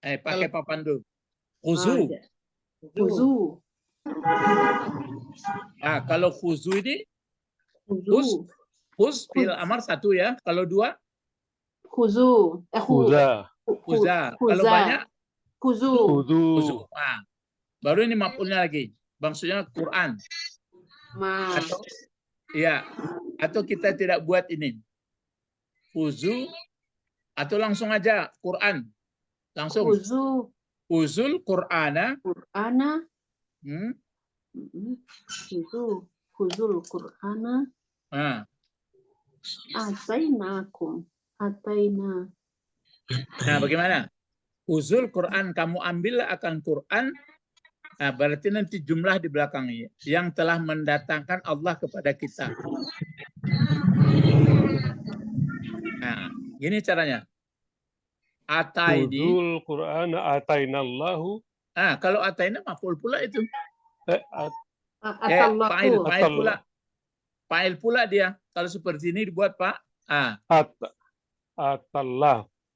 [SPEAKER 1] Pakai papan dulu. Khuzu. Kalau khuzu ini khuz fi'il amar satu ya. Kalau dua
[SPEAKER 2] khuzu.
[SPEAKER 3] Khuza.
[SPEAKER 1] Kalau banyak
[SPEAKER 2] khuzu.
[SPEAKER 1] Baru ini maf'ulnya lagi. Maksudnya Quran. Atau kita tidak buat ini. Khuzu atau langsung aja Quran. Langsung. Uzul Qur'ana.
[SPEAKER 2] Khuzul Qur'ana. Atainakum. Ataina.
[SPEAKER 1] Nah, bagaimana? Uzul Quran, kamu ambillah akan Quran. Nah, berarti nanti jumlah di belakangnya yang telah mendatangkan Allah kepada kita. Nah, gini caranya. Ataini.
[SPEAKER 3] Uzul Quran atainallahu.
[SPEAKER 1] Kalau ataina maf'ul pula itu.
[SPEAKER 2] Atallahu.
[SPEAKER 1] Fa'il pula. Fa'il pula dia. Kalau seperti ini dibuat Pak.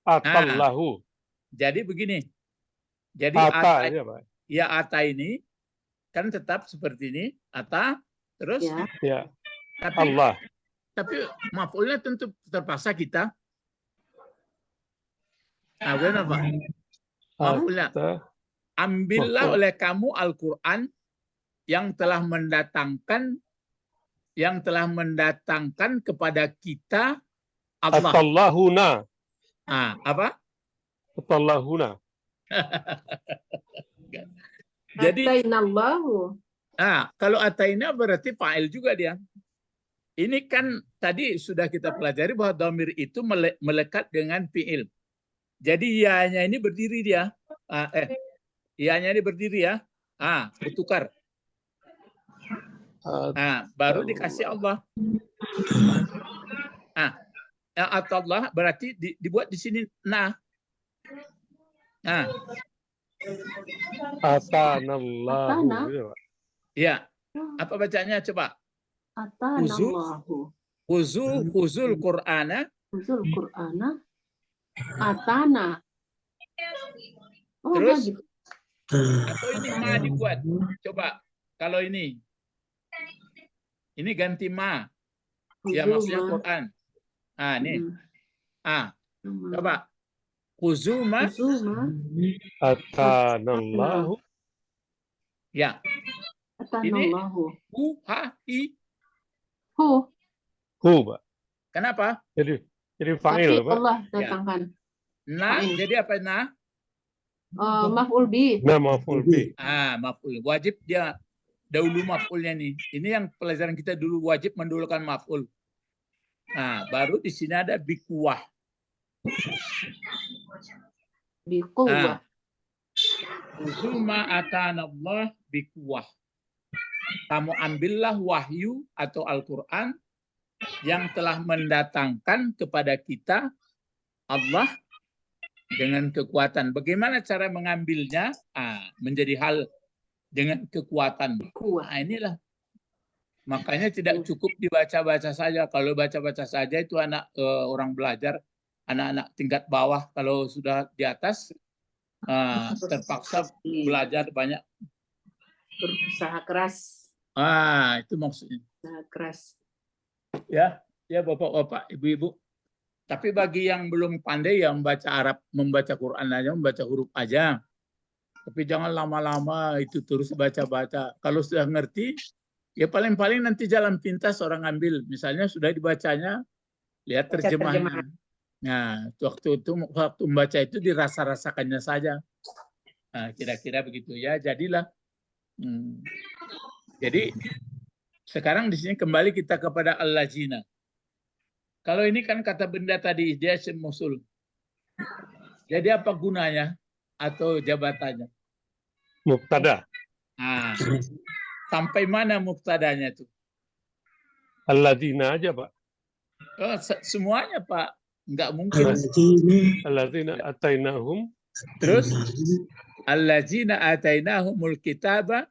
[SPEAKER 1] Atallahu. Jadi begini. Jadi ata ini kan tetap seperti ini. Ata terus
[SPEAKER 3] Ya.
[SPEAKER 1] tapi,
[SPEAKER 3] Allah.
[SPEAKER 1] Tapi maf'ulnya tentu terpaksa kita. Bagaimana Pak? Maf'ulnya. Ambillah oleh kamu Al-Quran yang telah mendatangkan kepada kita Allah.
[SPEAKER 3] Atallahuna.
[SPEAKER 1] Apa?
[SPEAKER 3] Atallahuna.
[SPEAKER 1] Jadi
[SPEAKER 2] Atainallahu.
[SPEAKER 1] kalau ataina berarti fa'il juga dia. Ini kan tadi sudah kita pelajari bahwa dhamir itu melekat dengan fi'il. Jadi ya-nya ini berdiri dia. Ya-nya ini berdiri ya. Bertukar. Baru dikasih Allah. Atau Allah berarti dibuat di sini
[SPEAKER 3] Atanallahu.
[SPEAKER 1] Ya. Apa bacanya coba?
[SPEAKER 2] Atanallahu.
[SPEAKER 1] Uzul Qur'ana.
[SPEAKER 2] Uzul Qur'ana. Atana.
[SPEAKER 1] Terus atau ini ma dibuat. Coba kalau ini ganti ma. Ya maksudnya Quran. Ini. Coba. Kuzuma.
[SPEAKER 3] Atanallahu.
[SPEAKER 1] Ya.
[SPEAKER 2] Atanallahu.
[SPEAKER 3] Hu, Pak.
[SPEAKER 1] Kenapa?
[SPEAKER 3] Jadi fa'il, Pak.
[SPEAKER 2] Allah datangkan.
[SPEAKER 1] Jadi apa
[SPEAKER 2] Maf'ul bi.
[SPEAKER 3] Maf'ul bi.
[SPEAKER 1] Maf'ul. Wajib dia dahulu maf'ulnya nih. Ini yang pelajaran kita dulu, wajib mendahulukan maf'ul. Baru di sini ada bikuwah.
[SPEAKER 2] Bikuwah.
[SPEAKER 1] Uzuma atanallah bikuwah. Kamu ambillah wahyu atau Al-Quran yang telah mendatangkan kepada kita Allah dengan kekuatan. Bagaimana cara mengambilnya? Menjadi hal dengan kekuatan. Inilah. Makanya tidak cukup dibaca-baca saja. Kalau baca-baca saja itu orang belajar, anak-anak tingkat bawah. Kalau sudah di atas, terpaksa belajar banyak.
[SPEAKER 2] Berusaha keras.
[SPEAKER 1] Itu maksudnya.
[SPEAKER 2] Usaha keras.
[SPEAKER 1] Ya Bapak-bapak, Ibu-ibu. Tapi bagi yang belum pandai yang membaca Arab, membaca Quran aja, membaca huruf aja. Tapi jangan lama-lama itu terus baca-baca. Kalau sudah ngerti, ya paling-paling nanti jalan pintas orang ambil. Misalnya sudah dibacanya, lihat terjemahnya. Nah, waktu membaca itu dirasa-rasakannya saja. Kira-kira begitu ya. Jadilah. Jadi sekarang di sini kembali kita kepada al-lajina. Kalau ini kan kata benda tadi, dia isim mausul. Jadi apa gunanya atau jabatannya?
[SPEAKER 3] Mubtada.
[SPEAKER 1] Sampai mana mubtadanya itu?
[SPEAKER 3] Alladzina aja, Pak.
[SPEAKER 1] Semuanya, Pak. Enggak mungkin.
[SPEAKER 3] Alladzina atainahum.
[SPEAKER 1] Terus alladzina atainahumul kitaba.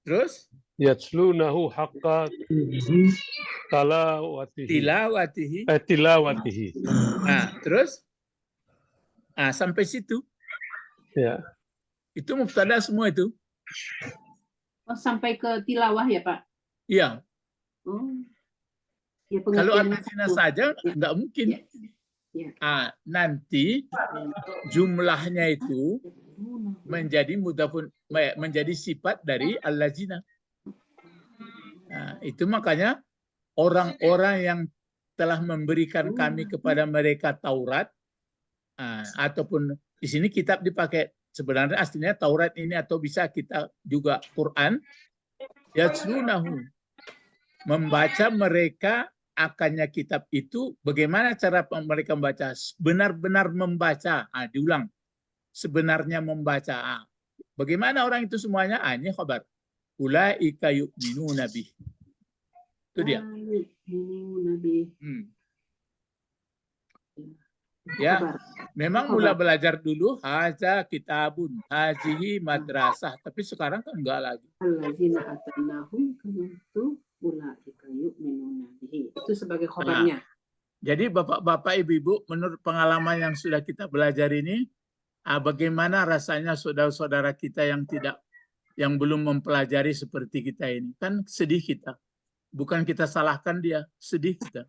[SPEAKER 1] Terus
[SPEAKER 3] Yatslunahu haqqa tilawatihi.
[SPEAKER 1] Terus sampai situ.
[SPEAKER 3] Ya.
[SPEAKER 1] Itu mubtada semua itu.
[SPEAKER 2] Sampai ke tilawah ya, Pak?
[SPEAKER 1] Iya.
[SPEAKER 2] Ya,
[SPEAKER 1] kalau alladzina saja nggak mungkin.
[SPEAKER 2] Ya.
[SPEAKER 1] Nanti jumlahnya itu menjadi sifat dari alladzina. Itu makanya orang-orang yang telah memberikan kami kepada mereka Taurat, ataupun di sini kitab dipakai, sebenarnya aslinya Taurat ini, atau bisa kita juga Quran, yatslunahu, membaca mereka akannya kitab itu, bagaimana cara mereka membaca? Benar-benar membaca. Diulang. Sebenarnya membaca. Bagaimana orang itu semuanya? Ini khabar. Ulaika yu'minuna bih. Itu dia. Ya, memang mula belajar dulu haza kitabun, hazihi madrasah, tapi sekarang kan enggak lagi.
[SPEAKER 2] Allazina atainahum kanatu ulaika yu'minuna bihi. Itu sebagai khabarnya.
[SPEAKER 1] Jadi Bapak-bapak, Ibu-ibu, menurut pengalaman yang sudah kita belajar ini, bagaimana rasanya saudara-saudara kita yang belum mempelajari seperti kita ini? Kan sedih kita. Bukan kita salahkan dia, sedih kita.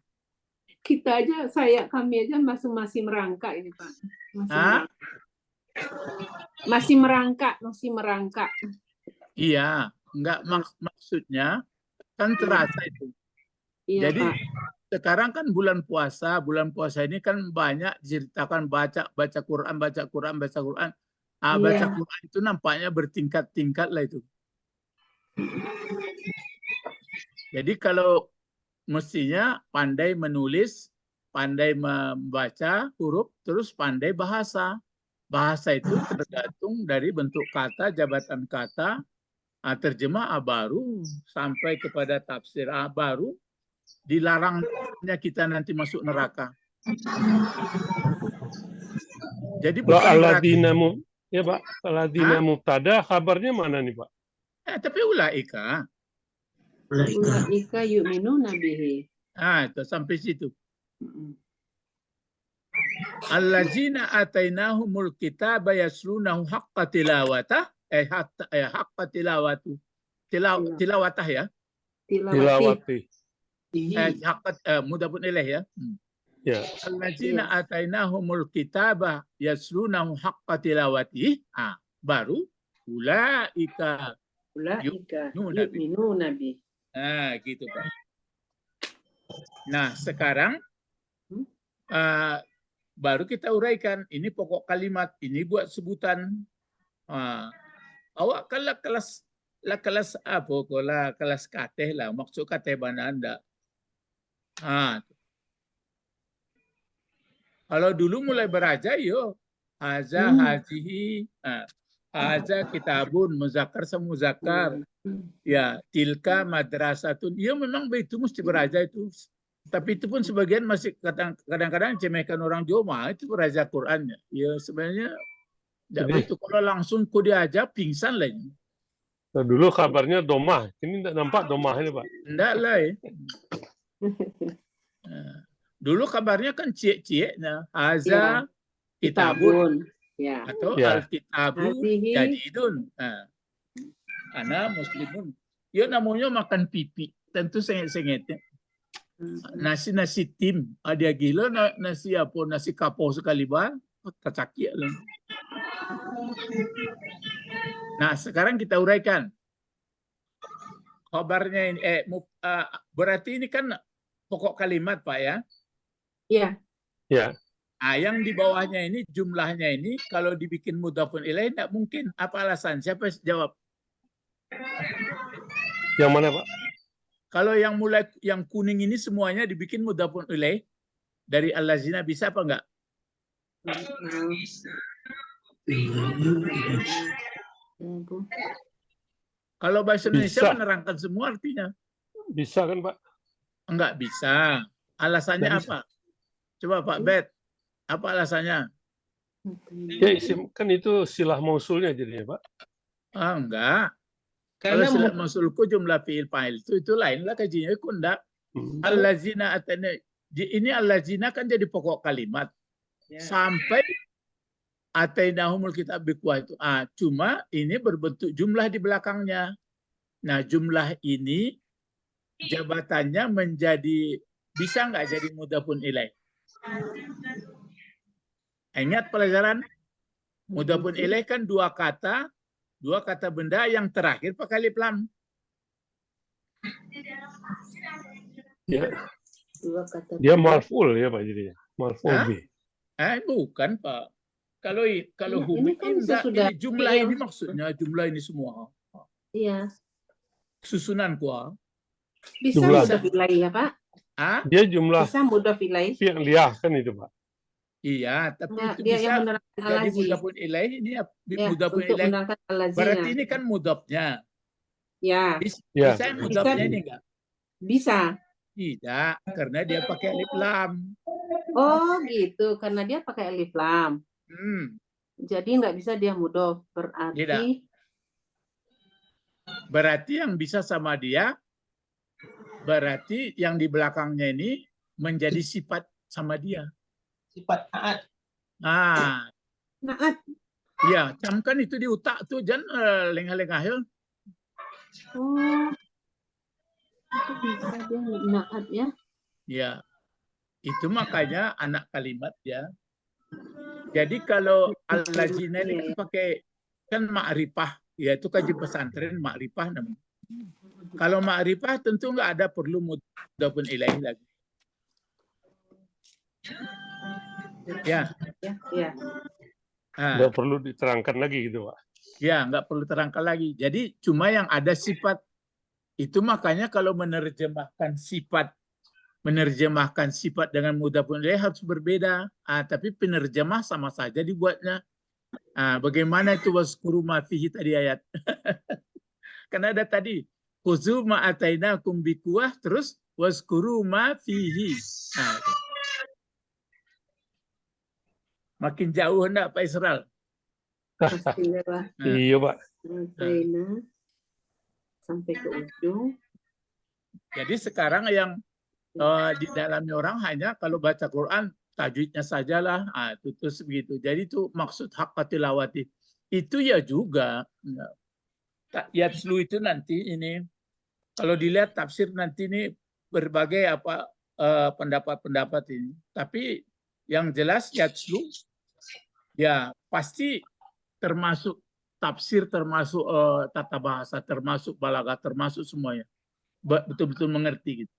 [SPEAKER 2] Kita aja, kami aja masih merangkak ini, Pak. Masih merangkak.
[SPEAKER 1] Iya, enggak maksudnya kan terasa itu.
[SPEAKER 2] Iya,
[SPEAKER 1] jadi
[SPEAKER 2] Pak.
[SPEAKER 1] Sekarang kan bulan puasa ini kan banyak diceritakan baca Quran. Baca Quran itu nampaknya bertingkat-tingkat lah itu. Jadi kalau mestinya pandai menulis, pandai membaca huruf, terus pandai bahasa. Bahasa itu tergantung dari bentuk kata, jabatan kata, terjemah baru sampai kepada tafsir baru. Dilarangnya kita nanti masuk neraka. Jadi bukan
[SPEAKER 3] Alladzina ya Pak, alladzina mubtada, kabarnya mana nih Pak?
[SPEAKER 1] Tapi ulaika.
[SPEAKER 2] Ulaika yu'minuna bihi.
[SPEAKER 1] Itu sampai situ. Allazina atainahumul kitaba yaslunahu haqqa tilawatah, haqqa tilawatu. Tilawatah ya.
[SPEAKER 3] Tilawati.
[SPEAKER 1] Mudhafun ilaih ya.
[SPEAKER 3] Ya.
[SPEAKER 1] Allazina atainahumul kitaba yaslunahu haqqa tilawati. Baru ulaika
[SPEAKER 2] yu'minuna bihi.
[SPEAKER 1] Gitu Pak. Nah, sekarang baru kita uraikan. Ini pokok kalimat, ini buat sebutan. Awak kalau kelas apa? Kalau kelas kateh lah. Maksud kateh mana anda? Kalau dulu mulai beraja, haza hazihi, haza kitabun, muzakkar semuzakkar. Ya, tilka madrasatun. Ya memang begitu mesti beraja itu. Tapi itu pun sebagian masih kadang-kadang cemehkan orang Jawa, itu beraja Qur'annya. Ya sebenarnya tidak begitu. Kalau langsung ku diajak pingsan lah.
[SPEAKER 3] Nah, dulu kabarnya domah. Ini tidak nampak domah ini Pak.
[SPEAKER 1] Tidak lah ya. Dulu kabarnya kan cie-cie. Haza kitabun.
[SPEAKER 2] Ya.
[SPEAKER 1] Atau al-kitabu jadidun. Ana muslimun. Ya namanya makan pipi. Tentu sengit-sengitnya. Nasi tim. Dia gila nasi apa? Nasi kapau sekali bah. Tercakik lah. Nah, sekarang kita uraikan. Khabarnya ini, berarti ini kan pokok kalimat, Pak ya?
[SPEAKER 2] Iya.
[SPEAKER 3] Ya.
[SPEAKER 1] Yang di bawahnya ini, jumlahnya ini, kalau dibikin mudhafun ilaih, tidak mungkin. Apa alasan? Siapa jawab?
[SPEAKER 3] Yang mana, Pak?
[SPEAKER 1] Kalau yang kuning ini semuanya dibikin mudhafun ilaih, dari allazina bisa apa enggak? Kalau bahasa Indonesia menerangkan semua artinya.
[SPEAKER 3] Bisa kan Pak?
[SPEAKER 1] Enggak bisa. Alasannya apa? Coba Pak Bet, apa alasannya?
[SPEAKER 3] Ya kan itu silah mausulnya jadinya Pak.
[SPEAKER 1] Enggak. Kalau silah mausulku jumlah fi'il fa'il itu lain lah kajiannya. Itu enggak. Allazina atana. Ini allazina kan jadi pokok kalimat. Sampai atainahumul kitab biqwa itu. Cuma ini berbentuk jumlah di belakangnya. Nah, jumlah ini jabatannya menjadi bisa nggak jadi mudhafun ilaih? Ingat pelajaran mudhafun ilaih kan dua kata benda yang terakhir pakai alif lam.
[SPEAKER 3] Ya. Dia marful ya Pak jadinya. Marful bi.
[SPEAKER 1] Bukan Pak. Kalau humi
[SPEAKER 2] kan
[SPEAKER 1] ini jumlah ini maksudnya jumlah ini semua.
[SPEAKER 2] Iya.
[SPEAKER 1] Susunan kuah.
[SPEAKER 2] Bisa mudhaf ilaih ya Pak?
[SPEAKER 1] Ah?
[SPEAKER 3] Dia jumlah
[SPEAKER 2] Bisa mudhof ilaih.
[SPEAKER 3] fi'liyah kan itu, Pak.
[SPEAKER 1] Iya, tapi
[SPEAKER 2] Enggak,
[SPEAKER 1] itu
[SPEAKER 2] dia
[SPEAKER 1] bisa
[SPEAKER 2] yang menerangkan
[SPEAKER 1] jadi
[SPEAKER 2] al-lazi.
[SPEAKER 1] mudhafun ilaih. Ini
[SPEAKER 2] Ya,
[SPEAKER 1] mudhafun
[SPEAKER 2] untuk
[SPEAKER 1] ilaih.
[SPEAKER 2] menerangkan al-lazina.
[SPEAKER 1] Berarti ini kan mudhafnya.
[SPEAKER 2] Ya,
[SPEAKER 3] Ya.
[SPEAKER 1] Bisa yang mudhafnya ini enggak?
[SPEAKER 2] bisa.
[SPEAKER 1] Tidak, karena dia pakai alif lam.
[SPEAKER 2] Oh gitu, karena dia pakai alif lam. Jadi nggak bisa dia mudhof.
[SPEAKER 1] Tidak. Berarti yang bisa sama dia, berarti yang di belakangnya ini menjadi sifat sama dia.
[SPEAKER 5] Sifat naat.
[SPEAKER 1] Ah,
[SPEAKER 2] Naat.
[SPEAKER 1] iya, camkan itu di otak tuh, jangan lengah-lengah ya.
[SPEAKER 2] Oh, itu bisa dia naat ya.
[SPEAKER 1] Ya, itu makanya anak kalimat ya. Jadi kalau al-lazina ini kan pakai kan ma'rifah, yaitu kaji pesantren ma'rifah namanya. Kalau ma'rifah tentu nggak ada perlu mudhafun ilaih lagi. Ya.
[SPEAKER 2] Ya.
[SPEAKER 3] Nggak perlu diterangkan lagi gitu, Pak.
[SPEAKER 1] Ya, nggak perlu terangkan lagi. Jadi cuma yang ada sifat itu, makanya kalau menerjemahkan sifat dengan mudhafun ilaih harus berbeda. Tapi penerjemah sama saja dibuatnya. Bagaimana itu waskuru ma fihi tadi ayat? Karena ada tadi khuzu ma atainakum biquwah, terus waskuru ma fihi. Makin jauh enggak Pak Israel?
[SPEAKER 3] Iya, Pak.
[SPEAKER 2] Sampai ke ujung.
[SPEAKER 1] Jadi sekarang yang di dalamnya orang hanya kalau baca Quran tajwidnya sajalah, itu terus begitu. Jadi itu maksud haqqa tilawati. Itu ya juga. Yatslu itu nanti ini kalau dilihat tafsir nanti ini berbagai pendapat-pendapat ini. Tapi yang jelas yatslu ya pasti termasuk tafsir, termasuk tata bahasa, termasuk balaghah, termasuk semuanya. Betul-betul mengerti gitu.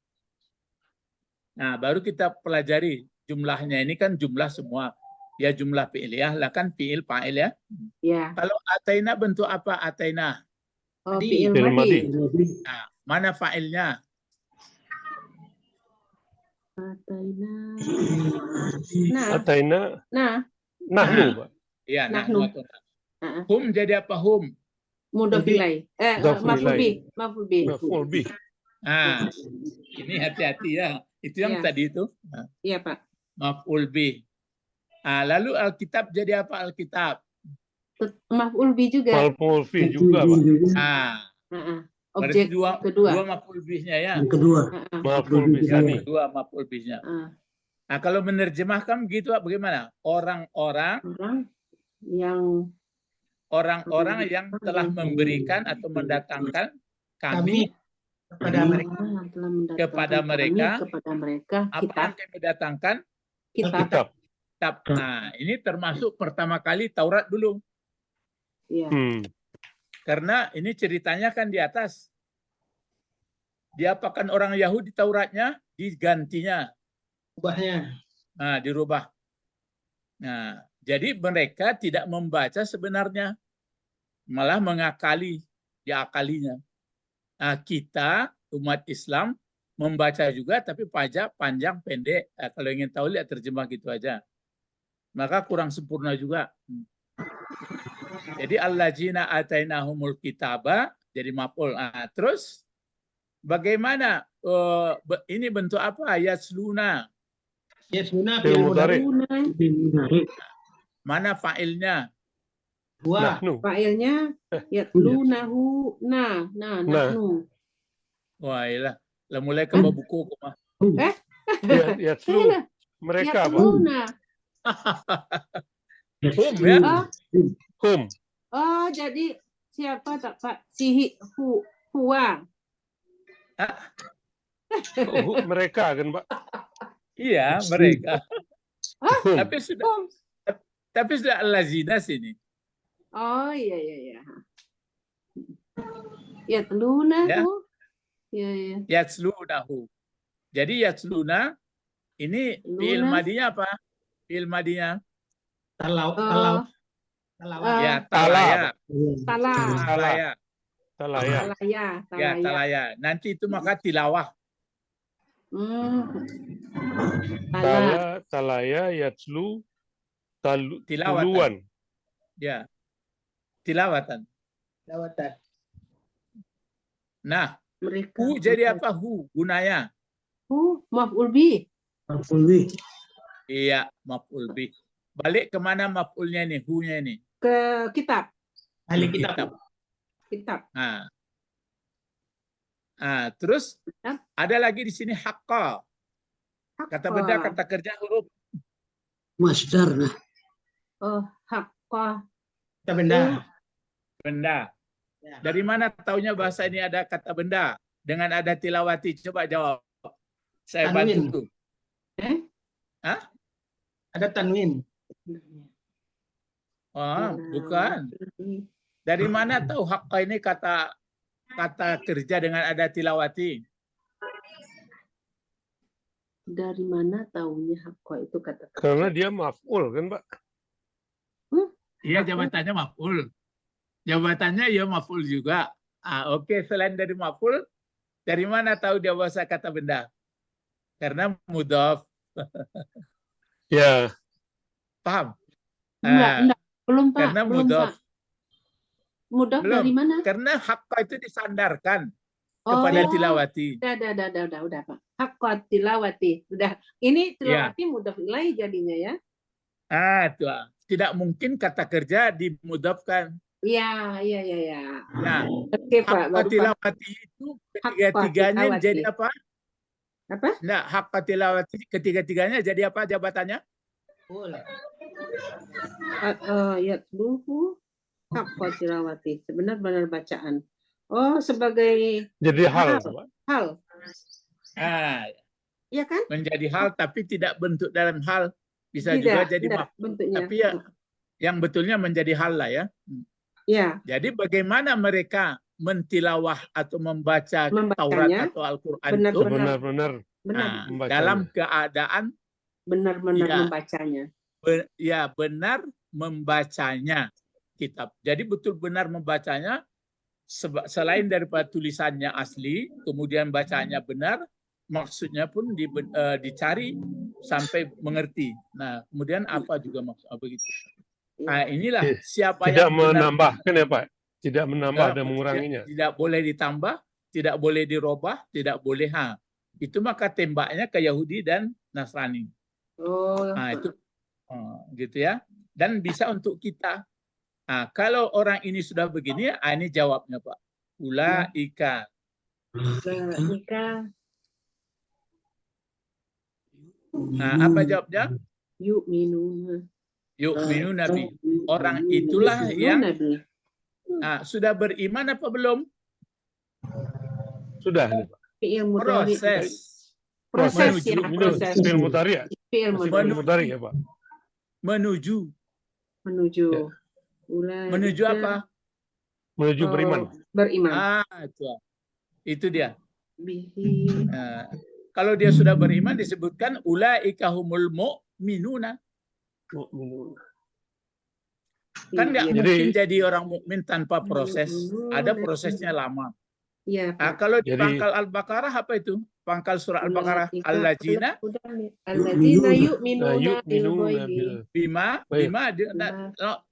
[SPEAKER 1] Nah, baru kita pelajari jumlahnya ini kan jumlah semua. Ya jumlah fi'liyah lah kan fi'il fa'il ya.
[SPEAKER 2] Ya.
[SPEAKER 1] Kalau ataina bentuk apa ataina?
[SPEAKER 2] Oh, fi'il madi.
[SPEAKER 1] Nah, mana fa'ilnya?
[SPEAKER 2] Ataina.
[SPEAKER 3] Nahnu, Pak.
[SPEAKER 1] Iya,
[SPEAKER 2] nahnu.
[SPEAKER 1] Hum jadi apa hum?
[SPEAKER 2] Mudhof ilaih. Maf'ul bih.
[SPEAKER 1] Nah, ini hati-hati ya. Itu yang tadi itu.
[SPEAKER 2] Iya, Pak.
[SPEAKER 1] Maf'ul bih. Lalu Alkitab jadi apa Alkitab?
[SPEAKER 2] Maf'ul bih juga.
[SPEAKER 3] Maf'ul bih juga, Pak.
[SPEAKER 2] Objek kedua.
[SPEAKER 1] Dua maf'ul bihnya ya.
[SPEAKER 3] Maf'ul bih tadi.
[SPEAKER 1] Dua maf'ul bihnya. Nah, kalau menerjemahkan begitu bagaimana? Orang-orang yang telah memberikan atau mendatangkan kami kepada mereka apa yang kami datangkan?
[SPEAKER 2] Kitab.
[SPEAKER 1] Nah, ini termasuk pertama kali Taurat dulu.
[SPEAKER 2] Iya.
[SPEAKER 1] Karena ini ceritanya kan di atas. Diapakan orang Yahudi Tauratnya? Digantinya. Nah, dirubah. Nah, jadi mereka tidak membaca sebenarnya. Malah diakalinya. Nah, kita umat Islam membaca juga tapi panjang pendek. Kalau ingin tahu lihat terjemah gitu aja. Maka kurang sempurna juga. Jadi alladzina atainahumul kitaba jadi maf'ul. Terus bagaimana ini bentuk apa? Yasluna. Mana fa'ilnya?
[SPEAKER 2] Fa'ilnya yatlunahu nahnu.
[SPEAKER 1] Wah, iyalah. Lah mulai ke buku mah.
[SPEAKER 3] Yatslu. Mereka apa?
[SPEAKER 1] Hum ya?
[SPEAKER 3] Hum.
[SPEAKER 2] Oh, jadi siapa tak Pak? Huwa.
[SPEAKER 3] Mereka kan, Pak?
[SPEAKER 1] Iya, mereka. Tapi sudah al-lazina sini.
[SPEAKER 2] Oh, iya. Yatlunahu. Ya.
[SPEAKER 1] Yatslunahu. Jadi yatsluna ini fi'il madinya apa? Fi'il madinya?
[SPEAKER 5] Talaya.
[SPEAKER 1] Ya, talaya.
[SPEAKER 3] Talaya.
[SPEAKER 1] Ya, talaya. Nanti itu maka tilawah.
[SPEAKER 3] Talaya yatslu
[SPEAKER 1] Tilawatan.
[SPEAKER 3] tuluan.
[SPEAKER 1] Ya. Tilawatan.
[SPEAKER 5] Lawatan.
[SPEAKER 1] Nah,
[SPEAKER 2] Mereka.
[SPEAKER 1] hu jadi apa? Hu gunanya.
[SPEAKER 2] Hu maf'ul bih.
[SPEAKER 4] maf'ul bih.
[SPEAKER 1] Iya, maf'ul bih. Balik kemana maf'ulnya nih? Hu-nya ini.
[SPEAKER 2] Ke kitab.
[SPEAKER 5] Ahli kitab.
[SPEAKER 2] Kitab.
[SPEAKER 1] Nah. Nah, terus ada lagi di sini haqqa. Kata benda, kata kerja, huruf.
[SPEAKER 4] Masdar. Nah,
[SPEAKER 2] Oh, haqqa.
[SPEAKER 5] Kita benda.
[SPEAKER 1] Benda.
[SPEAKER 5] Ya.
[SPEAKER 1] Dari mana taunya bahasa ini ada kata benda? Dengan ada tilawati. Coba jawab. Saya
[SPEAKER 5] Tanwin.
[SPEAKER 1] bantu. Hah?
[SPEAKER 5] Ada tanwin.
[SPEAKER 1] Oh, bukan. Dari mana tahu haqqa ini kata kerja dengan ada tilawati?
[SPEAKER 2] Dari mana taunya haqqa itu kata kerja?
[SPEAKER 3] Karena dia maf'ul kan, Pak?
[SPEAKER 1] Iya, jawabannya maf'ul. Jawabannya ya maf'ul juga. Oke. Selain dari maf'ul, dari mana tahu dia bahasa kata benda? Karena mudhaf.
[SPEAKER 3] Ya.
[SPEAKER 1] Paham?
[SPEAKER 2] Enggak. Belum, Pak.
[SPEAKER 1] Karena
[SPEAKER 2] Belum,
[SPEAKER 1] mudhaf.
[SPEAKER 2] Pak. Mudhaf
[SPEAKER 1] Belum.
[SPEAKER 2] dari mana?
[SPEAKER 1] Karena haqqa itu disandarkan kepada tilawati.
[SPEAKER 2] Udah, Pak. Haqqa tilawati. Udah. Ini tilawati mudhaf ilaih jadinya ya.
[SPEAKER 1] Itu. Tidak mungkin kata kerja dimudhafkan.
[SPEAKER 2] Iya.
[SPEAKER 1] Nah,
[SPEAKER 2] Oke, Pak.
[SPEAKER 1] haqqa tilawati itu ketiga-tiganya jadi apa?
[SPEAKER 2] Apa?
[SPEAKER 1] Nah, haqqa tilawati ketiga-tiganya jadi apa jabatannya?
[SPEAKER 2] Yatluhu haqqa tilawati. Sebenar-benar bacaan. Oh, sebagai
[SPEAKER 3] Jadi hal.
[SPEAKER 2] Hal. Iya kan?
[SPEAKER 1] Menjadi hal tapi tidak bentuk dalam hal. Bisa
[SPEAKER 2] Tidak,
[SPEAKER 1] juga jadi
[SPEAKER 2] bentuknya.
[SPEAKER 1] tapi ya yang betulnya menjadi hal lah ya.
[SPEAKER 2] Ya.
[SPEAKER 1] Jadi bagaimana mereka mentilawah atau membaca Taurat atau Al-Quran itu
[SPEAKER 3] Benar-benar
[SPEAKER 1] dalam keadaan
[SPEAKER 2] benar-benar membacanya.
[SPEAKER 1] Benar membacanya kitab. Jadi betul benar membacanya selain daripada tulisannya asli, kemudian bacanya benar, maksudnya pun dicari sampai mengerti. Nah, kemudian apa juga maksudnya begitu. Nah, inilah siapa
[SPEAKER 3] tidak
[SPEAKER 1] yang benar,
[SPEAKER 3] menambahkan ya, Pak. Tidak menambah dan menguranginya.
[SPEAKER 1] Tidak boleh ditambah, tidak boleh dirubah, tidak boleh itu maka tembaknya ke Yahudi dan Nasrani. Nah, itu gitu ya. Dan bisa untuk kita. Nah, kalau orang ini sudah begini, ini jawabnya, Pak. Ulaika. Nah, apa jawabnya? Yu'minuna bi. Orang itulah yang sudah beriman apa belum?
[SPEAKER 3] Sudah.
[SPEAKER 2] Proses
[SPEAKER 3] Fi'il mudhari ya? Fi'il mudhari ya, Pak.
[SPEAKER 1] Menuju apa? Menuju
[SPEAKER 2] beriman.
[SPEAKER 1] Itu dia. Kalau dia sudah beriman disebutkan ulaika humul mu'minuna. Kan nggak mungkin jadi orang mukmin tanpa proses. Ada prosesnya lama.
[SPEAKER 2] Ya,
[SPEAKER 1] kalau di pangkal Al-Baqarah apa itu? Pangkal surah Al-Baqarah alladzina
[SPEAKER 2] yu'minuna
[SPEAKER 1] bima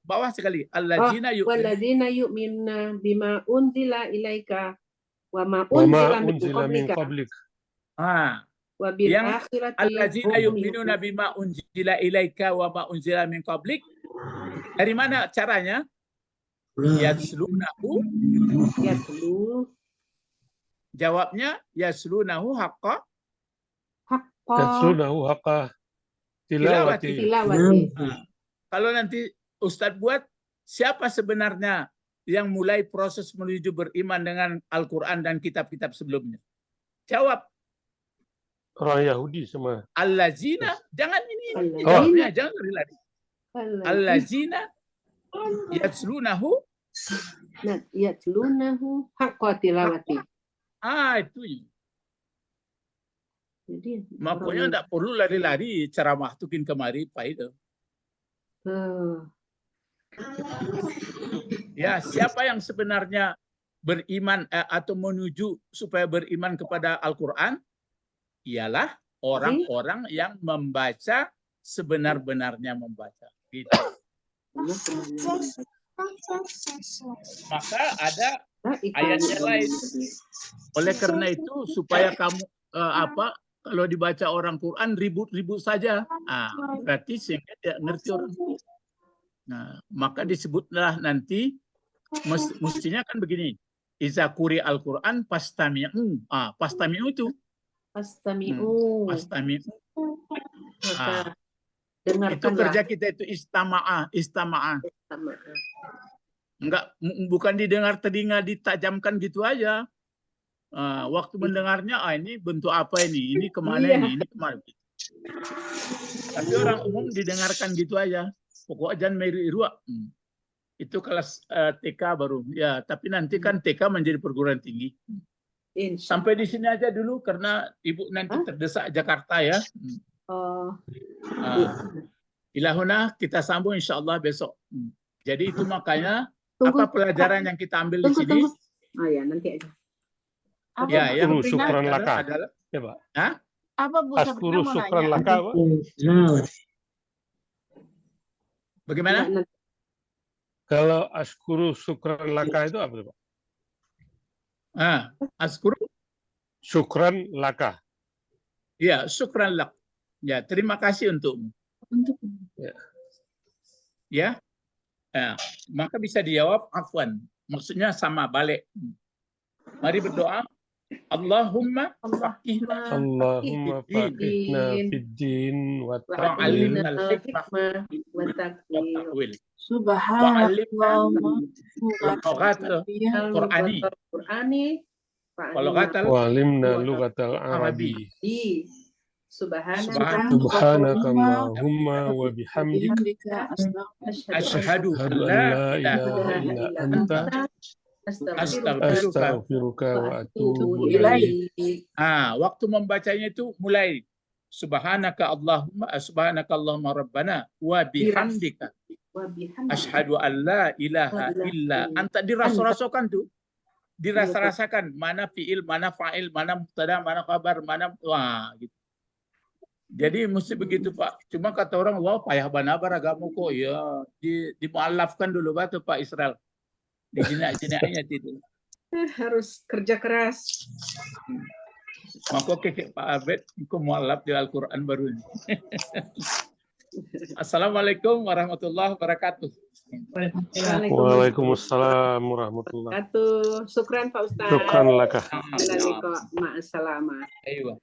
[SPEAKER 1] bawah sekali alladzina
[SPEAKER 2] yu'minuna bima unzila ilaika wa ma
[SPEAKER 3] unzila min qablik.
[SPEAKER 2] Wa bil
[SPEAKER 1] yang
[SPEAKER 2] akhirati
[SPEAKER 1] alladzina yu'minuna bima unzila ilaika wa ma unzila min qablik. Dari mana caranya? Yatlunahu. Jawabnya yaslunahu haqqa.
[SPEAKER 3] Yaslunahu haqqa tilawati.
[SPEAKER 1] Kalau nanti Ustadz buat, siapa sebenarnya yang mulai proses menuju beriman dengan Al-Quran dan kitab-kitab sebelumnya? Jawab.
[SPEAKER 3] Orang Yahudi semua.
[SPEAKER 1] Allazina. Jangan ini. Jangan lari. Allazina yatlunahu
[SPEAKER 2] haqqa tilawati.
[SPEAKER 1] Itu.
[SPEAKER 2] Jadi
[SPEAKER 1] makanya tidak perlu lari-lari ceramah tukin kemari Pak itu. Ya, siapa yang sebenarnya beriman atau menuju supaya beriman kepada Al-Quran? ialah orang-orang yang membaca sebenar-benarnya membaca. Gitu. Maka ada ayatnya lain. Oleh karena itu supaya kamu kalau dibaca orang Quran ribut-ribut saja, berarti sehingga tidak ngerti orang. Nah, maka disebutlah nanti mestinya kan begini. Iza quri al-Quran pastami'u. Pastami'u itu.
[SPEAKER 2] Pastami'u.
[SPEAKER 1] Itu kerja kita itu istama'ah. Enggak, bukan didengar telinga ditajamkan gitu aja. Waktu mendengarnya, ini bentuk apa ini kemana ini kemana. Tapi orang umum didengarkan gitu aja. Pokoknya jangan meriru. Itu kelas TK baru. Ya, tapi nanti kan TK menjadi perguruan tinggi. Sampai di sini aja dulu karena Ibu nanti terdesak Jakarta ya. Ilahuna kita sambung insyaallah besok. Jadi itu makanya apa pelajaran yang kita ambil di sini?
[SPEAKER 2] Ya nanti aja.
[SPEAKER 1] Ya, yang
[SPEAKER 3] syukran laka.
[SPEAKER 1] Adalah,
[SPEAKER 3] ya, Pak.
[SPEAKER 6] Apa Bu
[SPEAKER 3] Askuru
[SPEAKER 6] Sabrina mau
[SPEAKER 3] syukran
[SPEAKER 6] nanya?
[SPEAKER 3] laka, Pak.
[SPEAKER 1] Bagaimana?
[SPEAKER 3] Kalau askuru syukran laka itu apa, Pak?
[SPEAKER 1] Askuru?
[SPEAKER 3] Syukran laka.
[SPEAKER 1] Ya, syukran lak. Ya, terima kasih untukmu. Ya. Maka bisa dijawab afwan. Maksudnya sama balik. Mari berdoa. Allahumma faqihna fid-din wa ta'allimna al-hikmah wa taqwil.
[SPEAKER 6] Subhanallah.
[SPEAKER 2] Qur'ani.
[SPEAKER 3] Wa'alimna lughatal arabi. Subhanakallahumma wa bihamdika
[SPEAKER 1] asyhadu an la ilaha illa anta astaghfiruka wa atubu ilaik. Waktu membacanya itu mulai subhanaka Allahumma rabbana wa bihamdika asyhadu an la ilaha illa anta. Dirasa-rasakan tuh. Dirasa-rasakan mana fiil, mana fa'il, mana mubtada, mana khabar, mana gitu. Jadi mesti begitu Pak. Cuma kata orang, wah payah banabar agamu kok. Ya, dimualafkan dulu batu Pak Israel. Di jenak-jenaknya itu.
[SPEAKER 2] Harus kerja keras.
[SPEAKER 1] Maka kekek Pak Abed, aku mualaf di Al-Quran baru ini. Assalamualaikum warahmatullahi wabarakatuh.
[SPEAKER 3] Waalaikumsalam warahmatullahi wabarakatuh.
[SPEAKER 2] Syukran Pak Ustaz.
[SPEAKER 3] Syukran laka.
[SPEAKER 2] Ma'assalamah.
[SPEAKER 1] Ayo.